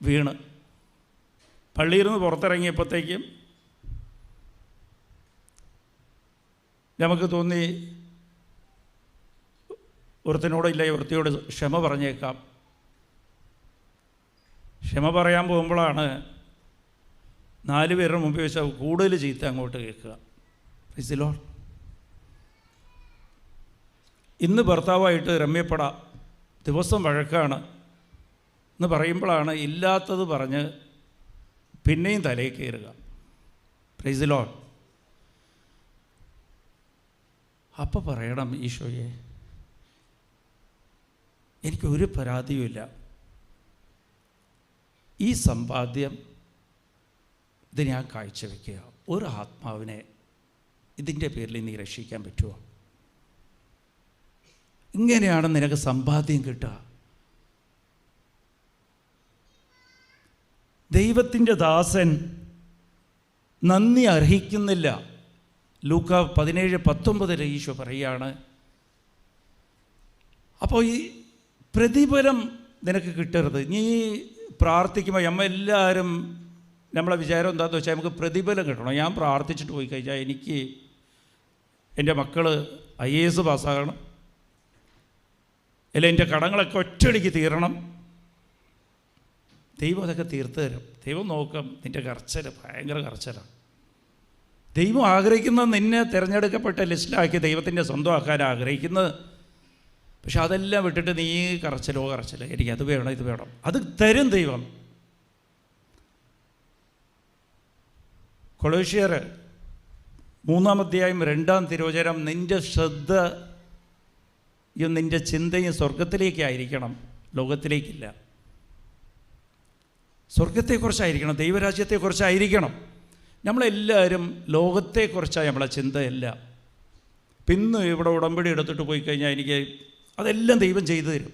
വീണ് പള്ളിയിരുന്ന് പുറത്തിറങ്ങിയപ്പോഴത്തേക്കും നമുക്ക് തോന്നി ഒരുത്തിനോട് ഇല്ല ഒരുത്തിയോട് ക്ഷമ പറഞ്ഞേക്കാം. ക്ഷമ പറയാൻ പോകുമ്പോഴാണ് 4 പേരുടെ മുമ്പിൽ വെച്ചാൽ കൂടുതൽ ചീത്ത അങ്ങോട്ട് കേൾക്കുക. Price the Lord. ഇന്ന് ഭർത്താവായിട്ട് രമ്യപ്പെടാം, ദിവസം വഴക്കാണ് എന്ന് പറയുമ്പോഴാണ് ഇല്ലാത്തത് പറഞ്ഞ് പിന്നെയും തലയിൽ കയറുക. Price the Lord. അപ്പോൾ പറയണം, ഈശോയെ എനിക്കൊരു പരാതിയുമില്ല, ഈ സമ്പാദ്യം ഇത് ഞാൻ കാഴ്ചവെക്കുക. ഒരു ആത്മാവിനെ ഇതിൻ്റെ പേരിൽ നീ രക്ഷിക്കാൻ പറ്റുമോ? ഇങ്ങനെയാണ് നിനക്ക് സമ്പാദ്യം കിട്ടുക. ദൈവത്തിൻ്റെ ദാസൻ നന്ദി അർഹിക്കുന്നില്ല. ലൂക്ക 17:19 ഈശോ പറയുകയാണ്. അപ്പോൾ ഈ പ്രതിഫലം നിനക്ക് കിട്ടരുത്. നീ പ്രാർത്ഥിക്കുമ്പോൾ എല്ലാവരും നമ്മളെ വിചാരം എന്താണെന്ന് വെച്ചാൽ നമുക്ക് പ്രതിഫലം കിട്ടണം. ഞാൻ പ്രാർത്ഥിച്ചിട്ട് പോയി കഴിഞ്ഞാൽ എനിക്ക് എൻ്റെ മക്കൾ IAS പാസ്സാകണം, അല്ല എൻ്റെ കടങ്ങളൊക്കെ ഒറ്റയടിക്ക് തീരണം. ദൈവം അതൊക്കെ തീർത്ത് തരും. ദൈവം നോക്കാം നിൻ്റെ കർച്ചൽ ഭയങ്കര കർച്ചലാണ്. ദൈവം ആഗ്രഹിക്കുന്നത് നിന്നെ തിരഞ്ഞെടുക്കപ്പെട്ട ലിസ്റ്റിലാക്കി ദൈവത്തിൻ്റെ സ്വന്തമാക്കാൻ ആഗ്രഹിക്കുന്നത്. പക്ഷെ അതെല്ലാം വിട്ടിട്ട് നീ കറച്ചലോ എനിക്കത് വേണം ഇത് വേണം, അത് തരും ദൈവം. കൊളോഷ്യർ 3-ാം അധ്യായം 2-ാം തിരുവചനം, നിൻ്റെ ശ്രദ്ധയും നിൻ്റെ ചിന്തയും സ്വർഗത്തിലേക്കായിരിക്കണം, ലോകത്തിലേക്കില്ല. സ്വർഗത്തെക്കുറിച്ചായിരിക്കണം, ദൈവരാജ്യത്തെക്കുറിച്ചായിരിക്കണം. നമ്മളെല്ലാവരും ലോകത്തെക്കുറിച്ചാണ് നമ്മളെ ചിന്തയല്ല. പിന്നെ ഇവിടെ ഉടമ്പടി എടുത്തിട്ട് പോയി കഴിഞ്ഞാൽ എനിക്ക് അതെല്ലാം ദൈവം ചെയ്തു തരും.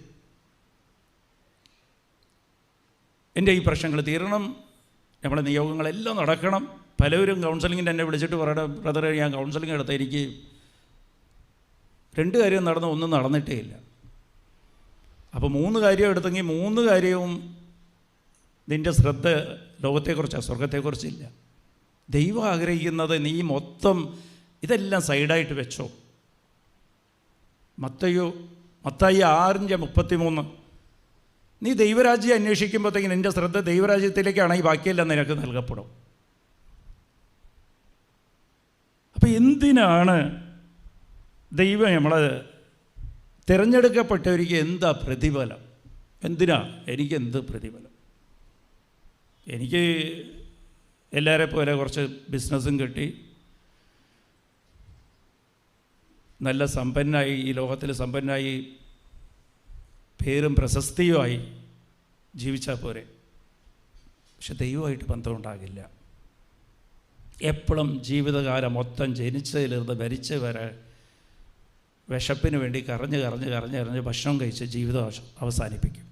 എൻ്റെ ഈ പ്രശ്നങ്ങൾ തീരണം, നമ്മളെ നിയോഗങ്ങളെല്ലാം നടക്കണം. പലവരും കൗൺസിലിങ്ങിൻ്റെ എന്നെ വിളിച്ചിട്ട് പറയണം, ബ്രദറെ ഞാൻ കൗൺസിലിംഗ് എടുത്ത എനിക്ക് 2 കാര്യം നടന്നു, ഒന്നും നടന്നിട്ടേ ഇല്ല. അപ്പോൾ 3 കാര്യം എടുത്തെങ്കിൽ 3 കാര്യവും നിൻ്റെ ശ്രദ്ധ ലോകത്തെക്കുറിച്ചാണ്, സ്വർഗത്തെക്കുറിച്ചില്ല. ദൈവം ആഗ്രഹിക്കുന്നത് നീ മൊത്തം ഇതെല്ലാം സൈഡായിട്ട് വെച്ചോ. മത്തായി 6:33, നീ ദൈവരാജ്യം അന്വേഷിക്കുമ്പോഴത്തേക്കും നിൻ്റെ ശ്രദ്ധ ദൈവരാജ്യത്തിലേക്കാണെങ്കിൽ ബാക്കിയെല്ലാം നിനക്ക് നൽകപ്പെടും. അപ്പോൾ എന്തിനാണ് ദൈവം നമ്മളെ തിരഞ്ഞെടുക്കപ്പെട്ടവർക്ക് എന്താ പ്രതിഫലം? എന്തിനാ എനിക്കെന്ത് പ്രതിഫലം? എനിക്ക് എല്ലാവരെ പോലെ കുറച്ച് ബിസിനസ്സും കിട്ടി, നല്ല സമ്പന്നായി, ഈ ലോകത്തിൽ സമ്പന്നായി, പേരും പ്രശസ്തിയുമായി ജീവിച്ചാൽ പോരെ. പക്ഷെ ദൈവമായിട്ട് ബന്ധമുണ്ടാകില്ല. എപ്പോഴും ജീവിതകാലം മൊത്തം ജനിച്ചതിലിരുന്ന് മരിച്ച വരെ വിശപ്പിന് വേണ്ടി കരഞ്ഞ് ഭക്ഷണം കഴിച്ച് ജീവിതം അവസാനിപ്പിക്കും.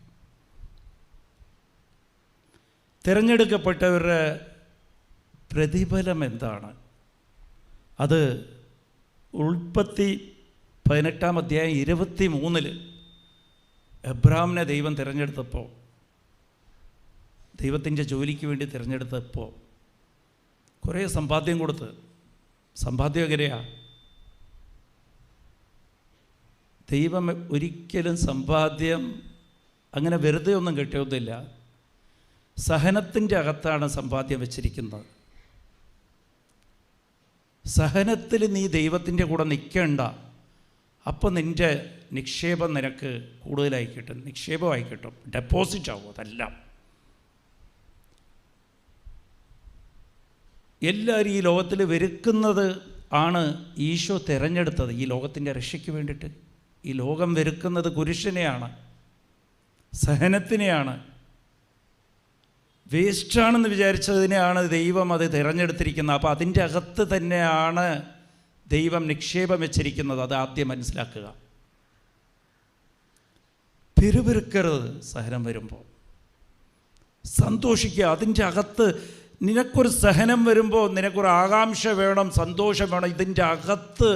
തിരഞ്ഞെടുക്കപ്പെട്ടവരുടെ പ്രതിഫലം എന്താണ്? അത് ഉൽപ്പത്തി 18-ാം അധ്യായം 23 എബ്രാമിനെ ദൈവം തിരഞ്ഞെടുത്തപ്പോൾ, ദൈവത്തിൻ്റെ ജോലിക്ക് വേണ്ടി തിരഞ്ഞെടുത്തപ്പോൾ കുറേ സമ്പാദ്യം കൊടുത്ത്. സമ്പാദ്യം എങ്ങനെയാണ്? ദൈവം ഒരിക്കലും സമ്പാദ്യം അങ്ങനെ വെറുതെ ഒന്നും കിട്ടിയൊന്നുമില്ല. സഹനത്തിൻ്റെ അകത്താണ് സമ്പാദ്യം വെച്ചിരിക്കുന്നത്. സഹനത്തിൽ നീ ദൈവത്തിൻ്റെ കൂടെ നിൽക്കേണ്ട, അപ്പോൾ നിൻ്റെ നിക്ഷേപം നിനക്ക് കൂടുതലായി കിട്ടും, നിക്ഷേപമായി കിട്ടും, ഡെപ്പോസിറ്റ് ആവും. അതെല്ലാം എല്ലാവരും ഈ ലോകത്തിൽ വെറുക്കുന്നത് ആണ് ഈശോ തിരഞ്ഞെടുത്തത് ഈ ലോകത്തിൻ്റെ രക്ഷയ്ക്ക് വേണ്ടിയിട്ട്. ഈ ലോകം വെറുക്കുന്നത് കുരിശിനെയാണ്, സഹനത്തിനെയാണ്, വേസ്റ്റാണെന്ന് വിചാരിച്ചതിനെയാണ് ദൈവം അത് തിരഞ്ഞെടുത്തിരിക്കുന്നത്. അപ്പോൾ അതിൻ്റെ അകത്ത് തന്നെയാണ് ദൈവം നിക്ഷേപം വെച്ചിരിക്കുന്നത്. അത് ആദ്യം മനസ്സിലാക്കുക. പിറുപിറുക്കരുത്. സഹനം വരുമ്പോൾ സന്തോഷിക്കുക. അതിൻ്റെ അകത്ത് നിനക്കൊരു സഹനം വരുമ്പോൾ നിനക്കൊരു ആകാംക്ഷ വേണം, സന്തോഷം വേണം. ഇതിൻ്റെ അകത്ത്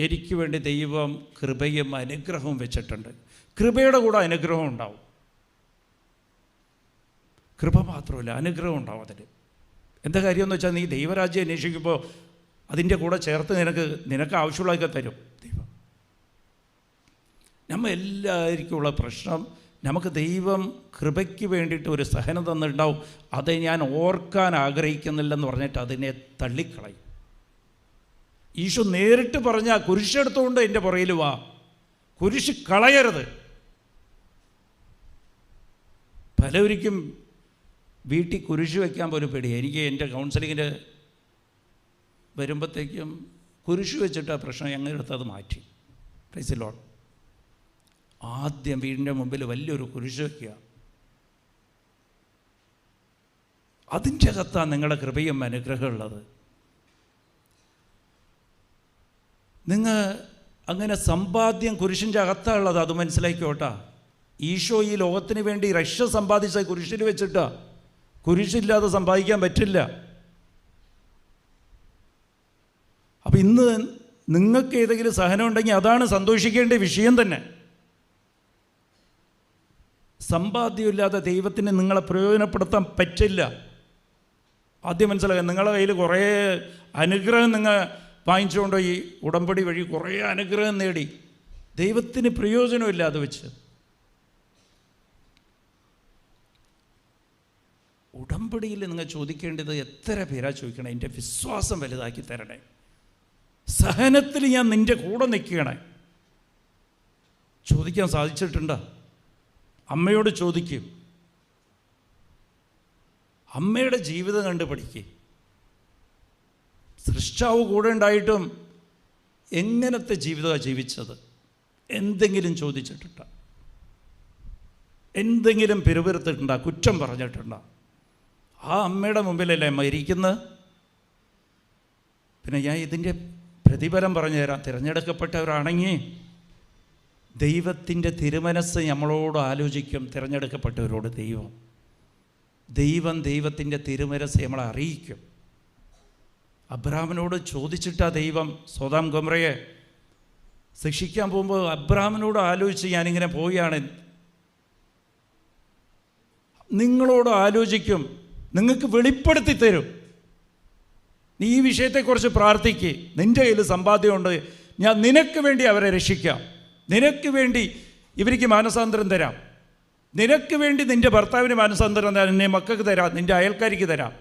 എനിക്ക് വേണ്ടി ദൈവം കൃപയും അനുഗ്രഹവും വെച്ചിട്ടുണ്ട്. കൃപയുടെ കൂടെ അനുഗ്രഹം ഉണ്ടാവും. കൃപ മാത്രമല്ല, അനുഗ്രഹം ഉണ്ടാവും. അതിന് എന്താ കാര്യമെന്ന് വെച്ചാൽ, നീ ദൈവരാജ്യം അന്വേഷിക്കുമ്പോൾ അതിൻ്റെ കൂടെ ചേർത്ത് നിനക്ക് ആവശ്യമുള്ളതൊക്കെ തരും ദൈവം. നമ്മൾ എല്ലാവർക്കുമുള്ള പ്രശ്നം, നമുക്ക് ദൈവം കൃപയ്ക്ക് വേണ്ടിയിട്ട് ഒരു സഹനം തന്നിട്ടുണ്ടാവും. അത് ഞാൻ ഓർക്കാൻ ആഗ്രഹിക്കുന്നില്ലെന്ന് പറഞ്ഞിട്ട് അതിനെ തള്ളിക്കളയും. ഈശോ നേരിട്ട് പറഞ്ഞാൽ, കുരിശെടുത്തുകൊണ്ട് എൻ്റെ പുറയിൽ വാ, കുരിശ് കളയരുത്. പലവരിക്കും വീട്ടിൽ കുരിശ് വയ്ക്കാൻ പോലും പേടിയാണ്. എനിക്ക് എൻ്റെ കൗൺസിലിങ്ങിന് വരുമ്പോഴത്തേക്കും കുരിശ് വെച്ചിട്ട് ആ പ്രശ്നം ഞങ്ങളുടെ അടുത്ത് അത് മാറ്റി. Price the Lord. ആദ്യം വീടിൻ്റെ മുമ്പിൽ വലിയൊരു കുരിശ് വയ്ക്കുക. അതിൻ്റെ അകത്താണ് നിങ്ങളുടെ കൃപയും അനുഗ്രഹമുള്ളത്. നിങ്ങൾ അങ്ങനെ സമ്പാദ്യം കുരിശിൻ്റെ അകത്താണുള്ളത്, അത് മനസ്സിലാക്കിക്കോട്ടാ. ഈശോ ഈ ലോകത്തിന് വേണ്ടി രക്ഷ സമ്പാദിച്ച കുരിശിൽ വെച്ചിട്ടാ. കുരിശില്ലാതെ സമ്പാദിക്കാൻ പറ്റില്ല. അപ്പം ഇന്ന് നിങ്ങൾക്ക് ഏതെങ്കിലും സഹനം ഉണ്ടെങ്കിൽ അതാണ് സന്തോഷിക്കേണ്ട വിഷയം തന്നെ. സമ്പാദ്യമില്ലാതെ ദൈവത്തിന് നിങ്ങളെ പ്രയോജനപ്പെടുത്താൻ പറ്റില്ല. ആദ്യം മനസ്സിലാക്കുക. നിങ്ങളുടെ കയ്യിൽ കുറേ അനുഗ്രഹം നിങ്ങൾ വാങ്ങിച്ചുകൊണ്ട് ഈ ഉടമ്പടി വഴി കുറേ അനുഗ്രഹം നേടി, ദൈവത്തിന് പ്രയോജനമില്ല അത് വെച്ച്. ഉടമ്പടിയിൽ നിങ്ങൾ ചോദിക്കേണ്ടത്, എത്ര പേരാ ചോദിക്കണേ, എൻ്റെ വിശ്വാസം വലുതാക്കി തരണേ, സഹനത്തിൽ ഞാൻ നിൻ്റെ കൂടെ നിൽക്കണേ. ചോദിക്കാൻ സാധിച്ചിട്ടുണ്ടോ? അമ്മയോട് ചോദിക്കും. അമ്മയുടെ ജീവിതം കണ്ട് പഠിക്കുക. സൃഷ്ടാവ് കൂടെ ഉണ്ടായിട്ടും എങ്ങനത്തെ ജീവിതമാണ് ജീവിച്ചത്? എന്തെങ്കിലും ചോദിച്ചിട്ടുണ്ടോ? എന്തെങ്കിലും പിറുപിറുത്തിട്ടുണ്ടോ? കുറ്റം പറഞ്ഞിട്ടുണ്ടോ? ആ അമ്മയുടെ മുമ്പിലല്ലേ അമ്മ ഇരിക്കുന്നത്. പിന്നെ ഞാൻ ഇതിൻ്റെ പ്രതിഫലം പറഞ്ഞു തരാം. തിരഞ്ഞെടുക്കപ്പെട്ടവരാണെങ്കിൽ ദൈവത്തിൻ്റെ തിരുമനസ്സ് നമ്മളോട് ആലോചിക്കും. തിരഞ്ഞെടുക്കപ്പെട്ടവരോട് ദൈവത്തിൻ്റെ തിരുമനസ്സ് നമ്മളെ അറിയിക്കും. അബ്രാഹാമിനോട് ചോദിച്ചിട്ടാ ദൈവം സോദോം ഗൊമോറയെ ശിക്ഷിക്കാൻ പോകുമ്പോൾ അബ്രാഹാമിനോട് ആലോചിച്ച്, ഞാനിങ്ങനെ പോവുകയാണ്, നിങ്ങളോട് ആലോചിക്കും, നിങ്ങൾക്ക് വെളിപ്പെടുത്തി തരും. നീ ഈ വിഷയത്തെക്കുറിച്ച് പ്രാർത്ഥിക്ക്. നിൻ്റെ കയ്യിൽ സമ്പാദ്യമുണ്ട്, ഞാൻ നിനക്ക് വേണ്ടി അവരെ രക്ഷിക്കാം, നിനക്ക് വേണ്ടി ഇവർക്ക് മാനസാന്തരം തരാം, നിനക്ക് വേണ്ടി നിൻ്റെ ഭർത്താവിന് മാനസാന്തരം തരാം, നിന്നെ മക്കൾക്ക് തരാം, നിൻ്റെ അയൽക്കാരിക്ക് തരാം.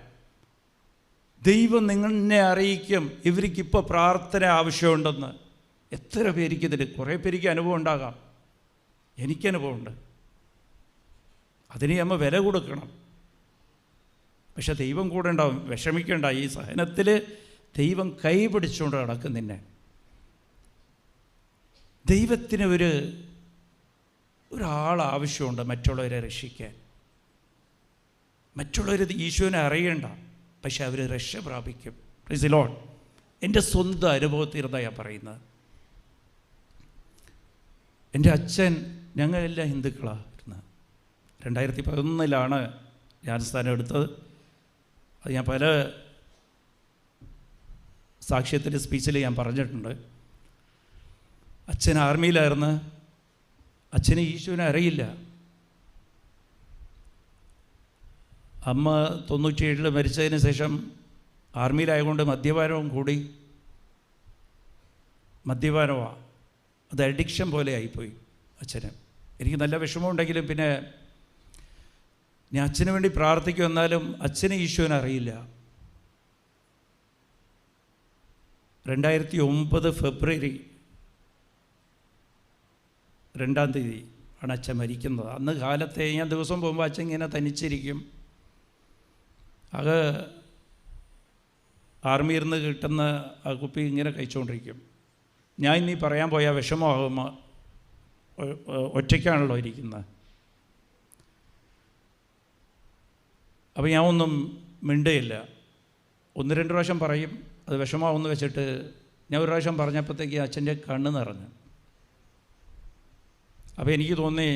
ദൈവം നിങ്ങളെ അറിയിക്കും ഇവർക്കിപ്പോൾ പ്രാർത്ഥന ആവശ്യമുണ്ടെന്ന്. എത്ര പേർക്ക് ഇതിൽ, കുറേ പേർക്ക് അനുഭവം ഉണ്ടാകാം. എനിക്കനുഭവമുണ്ട്. അതിന് നമ്മൾ വില കൊടുക്കണം. പക്ഷെ ദൈവം കൂടെ ഉണ്ടാവും. വിഷമിക്കേണ്ട. ഈ സഹനത്തിൽ ദൈവം കൈ പിടിച്ചുകൊണ്ട് നടക്കും നിന്നെ. ദൈവത്തിന് ഒരാൾ ആവശ്യമുണ്ട് മറ്റുള്ളവരെ രക്ഷിക്കാൻ. മറ്റുള്ളവർ ഈശോനെ അറിയണ്ട, പക്ഷെ അവർ രക്ഷ പ്രാപിക്കും. Price the Lord. എൻ്റെ സ്വന്തം അനുഭവത്തിരുന്നാണ് ഞാൻ പറയുന്നത്. എൻ്റെ അച്ഛൻ, ഞങ്ങളെല്ലാം ഹിന്ദുക്കളായിരുന്നു. 2011 ജ്ഞാനസ്ഥാനം എടുത്തത്. അത് ഞാൻ പല സാക്ഷ്യത്തിൻ്റെ സ്പീച്ചിൽ ഞാൻ പറഞ്ഞിട്ടുണ്ട്. അച്ഛൻ ആർമിയിലായിരുന്നു. അച്ഛന് ഈശോനെ അറിയില്ല. അമ്മ 97 മരിച്ചതിന് ശേഷം ആർമിയിലായതുകൊണ്ട് മദ്യപാനവും കൂടി. മദ്യപാനമാണ്, അത് അഡിക്ഷൻ പോലെ ആയിപ്പോയി അച്ഛന്. എനിക്ക് നല്ല വിഷമമുണ്ടെങ്കിലും പിന്നെ ഞാൻ അച്ഛന് വേണ്ടി പ്രാർത്ഥിക്കും. എന്നാലും അച്ഛന് ഈശോനെ അറിയില്ല. 2009 ഫെബ്രുവരി 2 ആണ് അച്ഛൻ മരിക്കുന്നത്. അന്ന് കാലത്തെ ഞാൻ ദിവസം പോകുമ്പോൾ അച്ഛൻ ഇങ്ങനെ തനിച്ചിരിക്കും. അത് ആർമിയിൽ നിന്ന് കിട്ടുന്ന ആ കുപ്പി ഇങ്ങനെ കഴിച്ചുകൊണ്ടിരിക്കും. ഞാൻ ഇനി പറയാൻ പോയാൽ വിഷമമാകുമ്പോൾ ഒറ്റയ്ക്കാണല്ലോ ഇരിക്കുന്നത്. അപ്പോൾ ഞാൻ ഒന്നും മിണ്ടുകയില്ല. 1-2 പ്രാവശ്യം പറയും, അത് വിഷമമാവുമെന്ന് വെച്ചിട്ട് ഞാൻ ഒരു പ്രാവശ്യം പറഞ്ഞപ്പോഴത്തേക്ക് അച്ഛൻ്റെ കണ്ണ് നിറഞ്ഞു. അപ്പോൾ എനിക്ക് തോന്നി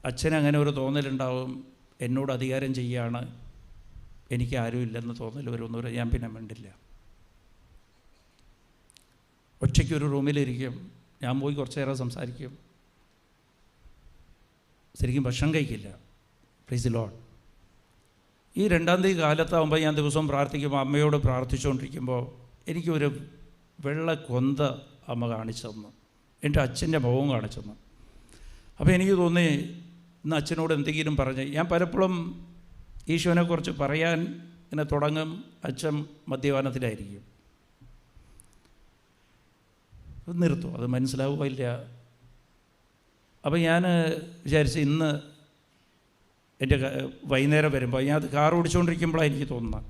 അച്ഛനങ്ങനെ ഒരു തോന്നലുണ്ടാവും, എന്നോട് അധികാരം ചെയ്യുകയാണ്, എനിക്ക് ആരുമില്ലെന്ന് തോന്നൽ വരുമെന്ന്. ഞാൻ പിന്നെ മിണ്ടില്ല. ഒറ്റയ്ക്ക് ഒരു റൂമിലിരിക്കും. ഞാൻ പോയി കുറച്ച് നേരം സംസാരിക്കും. ശരിക്കും ഭക്ഷണം കഴിക്കില്ല. Price the Lord. ഈ 2 കാലത്താകുമ്പോൾ ഞാൻ ദിവസവും പ്രാർത്ഥിക്കുമ്പോൾ, അമ്മയോട് പ്രാർത്ഥിച്ചുകൊണ്ടിരിക്കുമ്പോൾ എനിക്കൊരു വെള്ള കൊന്ത അമ്മ കാണിച്ചു തന്നു. എൻ്റെ അച്ഛൻ്റെ മുഖവും കാണിച്ചു തന്നു. അപ്പോൾ എനിക്ക് തോന്നി ഇന്ന് അച്ഛനോട് എന്തെങ്കിലും പറഞ്ഞ്, ഞാൻ പലപ്പോഴും ഈശോനെക്കുറിച്ച് പറയാൻ ഇങ്ങനെ തുടങ്ങും. അച്ഛൻ മദ്യപാനത്തിലായിരിക്കും. അത് നിർത്തും, അത് മനസ്സിലാവുകയില്ല. അപ്പോൾ ഞാൻ വിചാരിച്ച് ഇന്ന് എൻ്റെ വൈകുന്നേരം വരുമ്പോൾ ഞാൻ അത് കാർ ഓടിച്ചുകൊണ്ടിരിക്കുമ്പോഴാണ് എനിക്ക് തോന്നുന്നത്,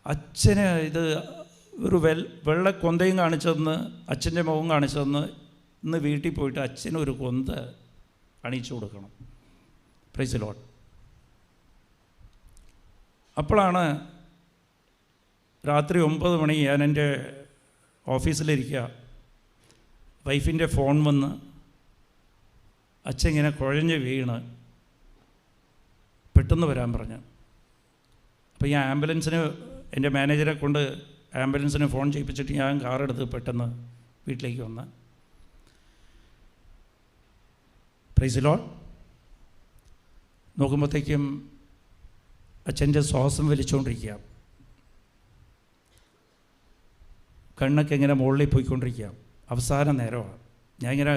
അച്ഛന് ഇത് ഒരു വെള്ള കൊന്തയും കാണിച്ചതെന്ന്, അച്ഛൻ്റെ മുഖം കാണിച്ചതെന്ന്, ഇന്ന് വീട്ടിൽ പോയിട്ട് അച്ഛനൊരു കൊന്ത അണിയിച്ചു കൊടുക്കണം. Price the Lord. അപ്പോഴാണ് രാത്രി 9 മണി ഞാൻ എൻ്റെ ഓഫീസിലിരിക്കുക. വൈഫിൻ്റെ ഫോൺ വന്ന് അച്ഛൻ ഇങ്ങനെ കുഴഞ്ഞ് വീണ് പെട്ടെന്ന് വരാൻ പറഞ്ഞു. അപ്പോൾ ഞാൻ ആംബുലൻസിന്, എൻ്റെ മാനേജറെ കൊണ്ട് ആംബുലൻസിന് ഫോൺ ചെയ്യിപ്പിച്ചിട്ട് ഞാൻ കാറെടുത്ത് പെട്ടെന്ന് വീട്ടിലേക്ക് വന്ന്. Price the Lord. നോക്കുമ്പോഴത്തേക്കും അച്ഛൻ്റെ ശ്വാസം വലിച്ചുകൊണ്ടിരിക്കുക, കണ്ണൊക്കെ ഇങ്ങനെ മുകളിൽ പോയിക്കൊണ്ടിരിക്കുക. അവസാന നേരമാണ്. ഞാൻ ഇങ്ങനെ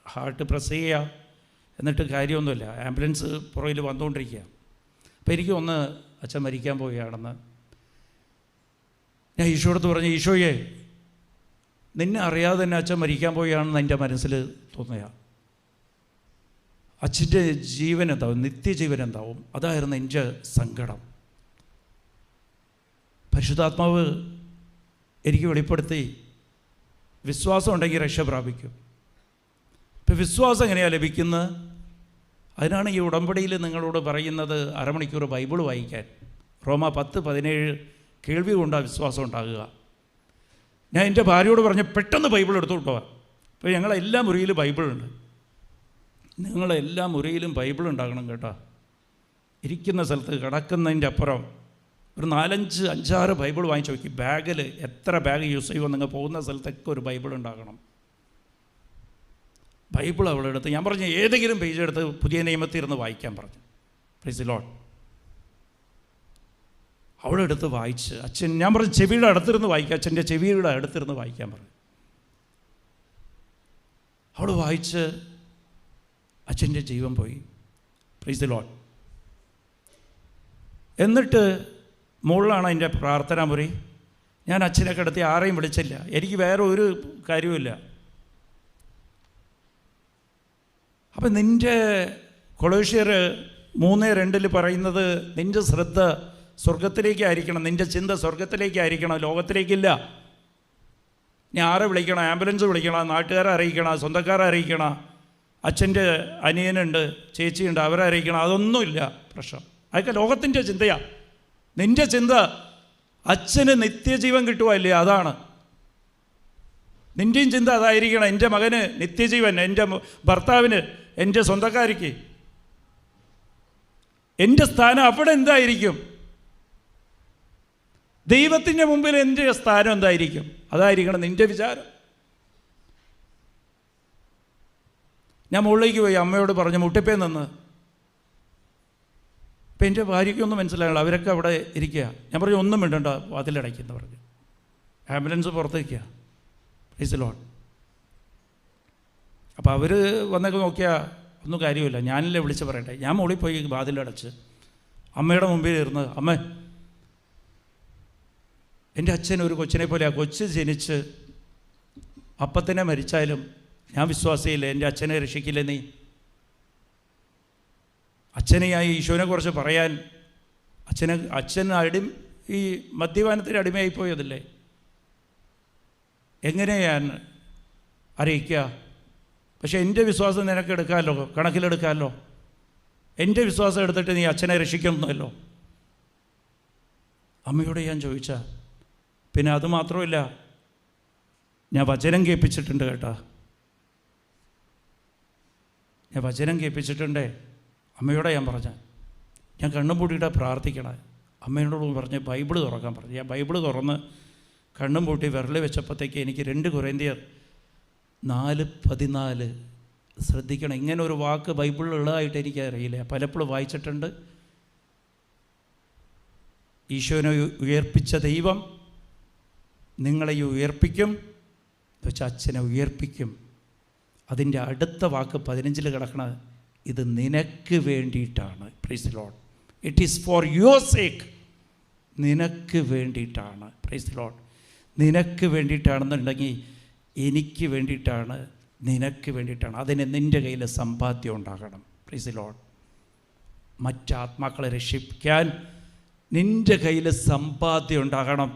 ഹാർട്ട് പ്രസ് ചെയ്യുക, എന്നിട്ട് കാര്യമൊന്നുമില്ല. ആംബുലൻസ് പുറകിൽ വന്നുകൊണ്ടിരിക്കുക. അപ്പോൾ എനിക്ക് ഒന്ന് അച്ഛൻ മരിക്കാൻ പോവുകയാണെന്ന് ഞാൻ ഈശോയോട് പറഞ്ഞു, ഈശോയെ നിന്നെ അറിയാതെ തന്നെ അച്ഛൻ മരിക്കാൻ പോവുകയാണെന്ന് എൻ്റെ മനസ്സിൽ തോന്നുക. അച്ഛൻ്റെ ജീവൻ എന്താവും, നിത്യജീവൻ എന്താവും, അതായിരുന്നു എൻ്റെ സങ്കടം. പരിശുദ്ധാത്മാവ് എനിക്ക് വെളിപ്പെടുത്തി, വിശ്വാസം ഉണ്ടെങ്കിൽ രക്ഷ പ്രാപിക്കും. ഇപ്പം വിശ്വാസം എങ്ങനെയാണ് ലഭിക്കുന്നത്? അതിനാണ് ഈ ഉടമ്പടിയിൽ നിങ്ങളോട് പറയുന്നത് അരമണിക്കൂർ ബൈബിൾ വായിക്കാൻ. റോമ 10:17 കേൾവി കൊണ്ടാണ് വിശ്വാസം ഉണ്ടാകുക. ഞാൻ എൻ്റെ ഭാര്യയോട് പറഞ്ഞ് പെട്ടെന്ന് ബൈബിൾ എടുത്തുകൊണ്ടോ. ഇപ്പോൾ ഞങ്ങളെല്ലാ മുറിയിലും ബൈബിളുണ്ട്. നിങ്ങളെല്ലാ മുറിയിലും ബൈബിൾ ഉണ്ടാകണം കേട്ടോ. ഇരിക്കുന്ന സ്ഥലത്ത് കിടക്കുന്നതിൻ്റെ അപ്പുറം ഒരു 4-5-6 ബൈബിൾ വാങ്ങിച്ച് വയ്ക്കും. ബാഗിൽ എത്ര ബാഗ് യൂസ് ചെയ്യുമോ നിങ്ങൾ പോകുന്ന സ്ഥലത്തൊക്കെ ഒരു ബൈബിൾ ഉണ്ടാകണം. ബൈബിൾ അവളെടുത്ത് ഞാൻ പറഞ്ഞു ഏതെങ്കിലും പേജ് എടുത്ത് പുതിയ നിയമത്തിൽ ഇരുന്ന് വായിക്കാൻ പറഞ്ഞു. Price the Lord. അവളെടുത്ത് വായിച്ച് അച്ഛൻ, ഞാൻ പറഞ്ഞു ചെവിയുടെ അടുത്തിരുന്ന് വായിക്കുക, അച്ഛൻ്റെ ചെവിയുടെ അടുത്തിരുന്ന് വായിക്കാൻ പറഞ്ഞു. അവൾ വായിച്ച് അച്ഛൻ്റെ ജീവൻ പോയി. Price the Lord. എന്നിട്ട് മുകളിലാണ് എൻ്റെ പ്രാർത്ഥനാ മുറി. ഞാൻ അച്ഛനെ കിടത്തി ആരെയും വിളിച്ചില്ല. എനിക്ക് വേറെ ഒരു കാര്യവുമില്ല. അപ്പം നിൻ്റെ കൊളോഷ്യർ 3:2 പറയുന്നത് നിൻ്റെ ശ്രദ്ധ സ്വർഗത്തിലേക്കായിരിക്കണം, നിൻ്റെ ചിന്ത സ്വർഗത്തിലേക്കായിരിക്കണം, ലോകത്തിലേക്കില്ല. നീ ആരെ വിളിക്കണം? ആംബുലൻസ് വിളിക്കണം, നാട്ടുകാരെ അറിയിക്കണം, സ്വന്തക്കാരെ അറിയിക്കണം, അച്ഛൻ്റെ അനിയനുണ്ട്, ചേച്ചിയുണ്ട്, അവരെ അറിയിക്കണം. അതൊന്നുമില്ല പ്രശ്നം. അതൊക്കെ ലോകത്തിൻ്റെ ചിന്തയാണ്. നിൻ്റെ ചിന്ത അച്ഛന് നിത്യജീവൻ കിട്ടുകയില്ലേ, അതാണ് നിൻ്റെയും ചിന്ത. അതായിരിക്കണം. എൻ്റെ മകന് നിത്യജീവൻ, എൻ്റെ ഭർത്താവിന്, എൻ്റെ സ്വന്തക്കാരിക്ക്. എൻ്റെ സ്ഥാനം അവിടെ എന്തായിരിക്കും? ദൈവത്തിൻ്റെ മുമ്പിൽ എൻ്റെ സ്ഥാനം എന്തായിരിക്കും? അതായിരിക്കണം നിൻ്റെ വിചാരം. ഞാൻ മുകളിലേക്ക് പോയി അമ്മയോട് പറഞ്ഞു, മുട്ടിപ്പേ നിന്ന്. ഇപ്പം എൻ്റെ ഭാര്യയ്ക്കൊന്നും മനസ്സിലായില്ല, അവരൊക്കെ അവിടെ ഇരിക്കുക. ഞാൻ പറഞ്ഞു ഒന്നും വേണ്ടണ്ട, വാതിലടയ്ക്കെന്ന് പറഞ്ഞു. ആംബുലൻസ് പുറത്തേക്കുക. Praise the Lord. അപ്പോൾ അവർ വന്നൊക്കെ നോക്കിയാൽ ഒന്നും കാര്യമില്ല, ഞാനല്ലേ വിളിച്ച് പറയട്ടെ. ഞാൻ മുകളിൽ പോയി വാതിലടച്ച് അമ്മയുടെ മുമ്പിൽ ഇരുന്ന്, അമ്മ, എൻ്റെ അച്ഛൻ ഒരു കൊച്ചിനെ പോലെ, ആ കൊച്ച് ജനിച്ച് അപ്പത്തന്നെ മരിച്ചാലും ഞാൻ വിശ്വാസിയില്ല, എൻ്റെ അച്ഛനെ രക്ഷിക്കില്ല നീ. അച്ഛനെയായി ഈശോനെക്കുറിച്ച് പറയാൻ അച്ഛൻ ഈ മദ്യപാനത്തിന് അടിമയായിപ്പോയതല്ലേ, എങ്ങനെ ഞാൻ അറിയിക്കുക? പക്ഷേ എൻ്റെ വിശ്വാസം നിനക്ക് എടുക്കാമല്ലോ, കണക്കിലെടുക്കാമല്ലോ. എൻ്റെ വിശ്വാസം എടുത്തിട്ട് നീ അച്ഛനെ രക്ഷിക്കുന്നല്ലോ. അമ്മയോട് ഞാൻ ചോദിച്ച, പിന്നെ അതുമാത്രമല്ല, ഞാൻ വചനം കേൾപ്പിച്ചിട്ടുണ്ട് കേട്ടോ, ഞാൻ വചനം കേൾപ്പിച്ചിട്ടുണ്ടേ. അമ്മയോടെ ഞാൻ പറഞ്ഞ, ഞാൻ കണ്ണും പൂട്ടിയിട്ട് പ്രാർത്ഥിക്കണം. അമ്മയോട് പറഞ്ഞ് ബൈബിൾ തുറക്കാൻ പറഞ്ഞു. ഞാൻ ബൈബിൾ തുറന്ന് കണ്ണും പൂട്ടി വിരൽ വെച്ചപ്പോഴത്തേക്ക് എനിക്ക് 2 കൊരിന്ത്യർ 4:14. ശ്രദ്ധിക്കണം, ഇങ്ങനെ ഒരു വാക്ക് ബൈബിളിൽ ഉള്ളതായിട്ട് എനിക്കറിയില്ല, പലപ്പോഴും വായിച്ചിട്ടുണ്ട്. ഈശോനെ ഉയർപ്പിച്ച ദൈവം നിങ്ങളെ ഉയർപ്പിക്കും എന്ന് വെച്ചാൽ അച്ഛനെ ഉയർപ്പിക്കും. അതിൻ്റെ അടുത്ത വാക്ക് 15 കിടക്കണത്, ഇത് നിനക്ക് വേണ്ടിയിട്ടാണ്. Price the Lord. It is for your sake. നിനക്ക് വേണ്ടിയിട്ടാണ്. Price the Lord. നിനക്ക് വേണ്ടിയിട്ടാണെന്നുണ്ടെങ്കിൽ എനിക്ക് വേണ്ടിയിട്ടാണ്, നിനക്ക് വേണ്ടിയിട്ടാണ്. അതിന് നിൻ്റെ കയ്യിൽ സമ്പാദ്യം ഉണ്ടാകണം. Price the Lord. മറ്റാത്മാക്കളെ രക്ഷിക്കാൻ നിൻ്റെ കയ്യിൽ സമ്പാദ്യം ഉണ്ടാകണം.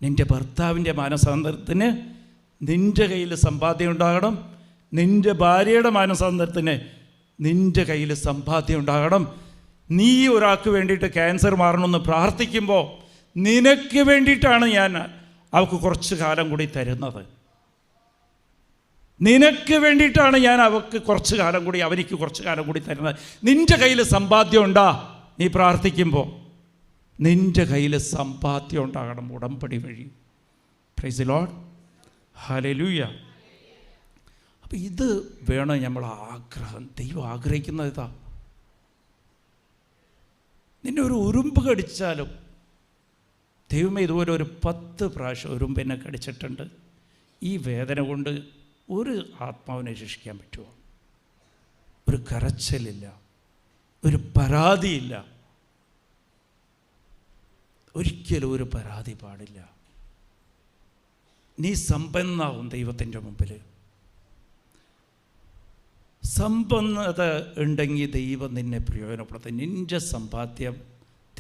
നിൻ്റെ ഭർത്താവിൻ്റെ മാനസാന്തരത്തിന് നിൻ്റെ കയ്യിൽ സമ്പാദ്യം ഉണ്ടാകണം. നിൻ്റെ ഭാര്യയുടെ മാനസാന്തരത്തിന് നിൻ്റെ കയ്യിൽ സമ്പാദ്യം ഉണ്ടാകണം. നീ ഒരാൾക്ക് വേണ്ടിയിട്ട് ക്യാൻസർ മാറണമെന്ന് പ്രാർത്ഥിക്കുമ്പോൾ നിനക്ക് വേണ്ടിയിട്ടാണ് ഞാൻ അവൾക്ക് കുറച്ച് കാലം കൂടി തരുന്നത്. നിനക്ക് വേണ്ടിയിട്ടാണ് ഞാൻ അവൾക്ക് കുറച്ച് കാലം കൂടി, അവനിക്ക് കുറച്ച് കാലം കൂടി തരുന്നത്. നിൻ്റെ കയ്യിൽ സമ്പാദ്യം ഉണ്ടാ? നീ പ്രാർത്ഥിക്കുമ്പോൾ നിൻ്റെ കയ്യിൽ സമ്പാദ്യം ഉണ്ടാകണം ഉടമ്പടി വഴി. Price the Lord. ഹല്ലേലൂയ. അപ്പം ഇത് വേണം നമ്മളെ ആഗ്രഹം. ദൈവം ആഗ്രഹിക്കുന്നത് ഇതാ. നിന്നെ ഒരു ഉറുമ്പ് കടിച്ചാലും, ദൈവമേ ഇതുപോലെ ഒരു 10 പ്രാവശ്യം ഉറുമ്പിനെ കടിച്ചിട്ടുണ്ട്, ഈ വേദന കൊണ്ട് ഒരു ആത്മാവിനെ രക്ഷിക്കാൻ പറ്റുമോ? ഒരു കരച്ചിലില്ല, ഒരു പരാതിയില്ല, ഒരിക്കലും ഒരു പരാതി പാടില്ല. നീ സമ്പന്നാവും ദൈവത്തിൻ്റെ മുമ്പിൽ. സമ്പന്നത ഉണ്ടെങ്കിൽ ദൈവം നിന്നെ പ്രയോജനപ്പെടുത്തും. നിൻ്റെ സമ്പാദ്യം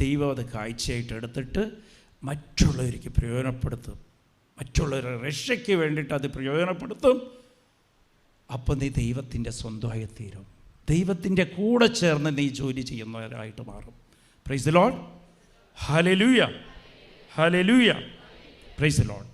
ദൈവം അത് കാഴ്ചയായിട്ട് എടുത്തിട്ട് മറ്റുള്ളവർക്ക് പ്രയോജനപ്പെടുത്തും. മറ്റുള്ളവരുടെ രക്ഷയ്ക്ക് വേണ്ടിയിട്ട് അത് പ്രയോജനപ്പെടുത്തും. അപ്പം നീ ദൈവത്തിൻ്റെ സ്വന്തമായി തീരും. ദൈവത്തിൻ്റെ കൂടെ ചേർന്ന് നീ ജോലി ചെയ്യുന്നവരായിട്ട് മാറും. Price the Lord. Hallelujah. Hallelujah. Price the Lord.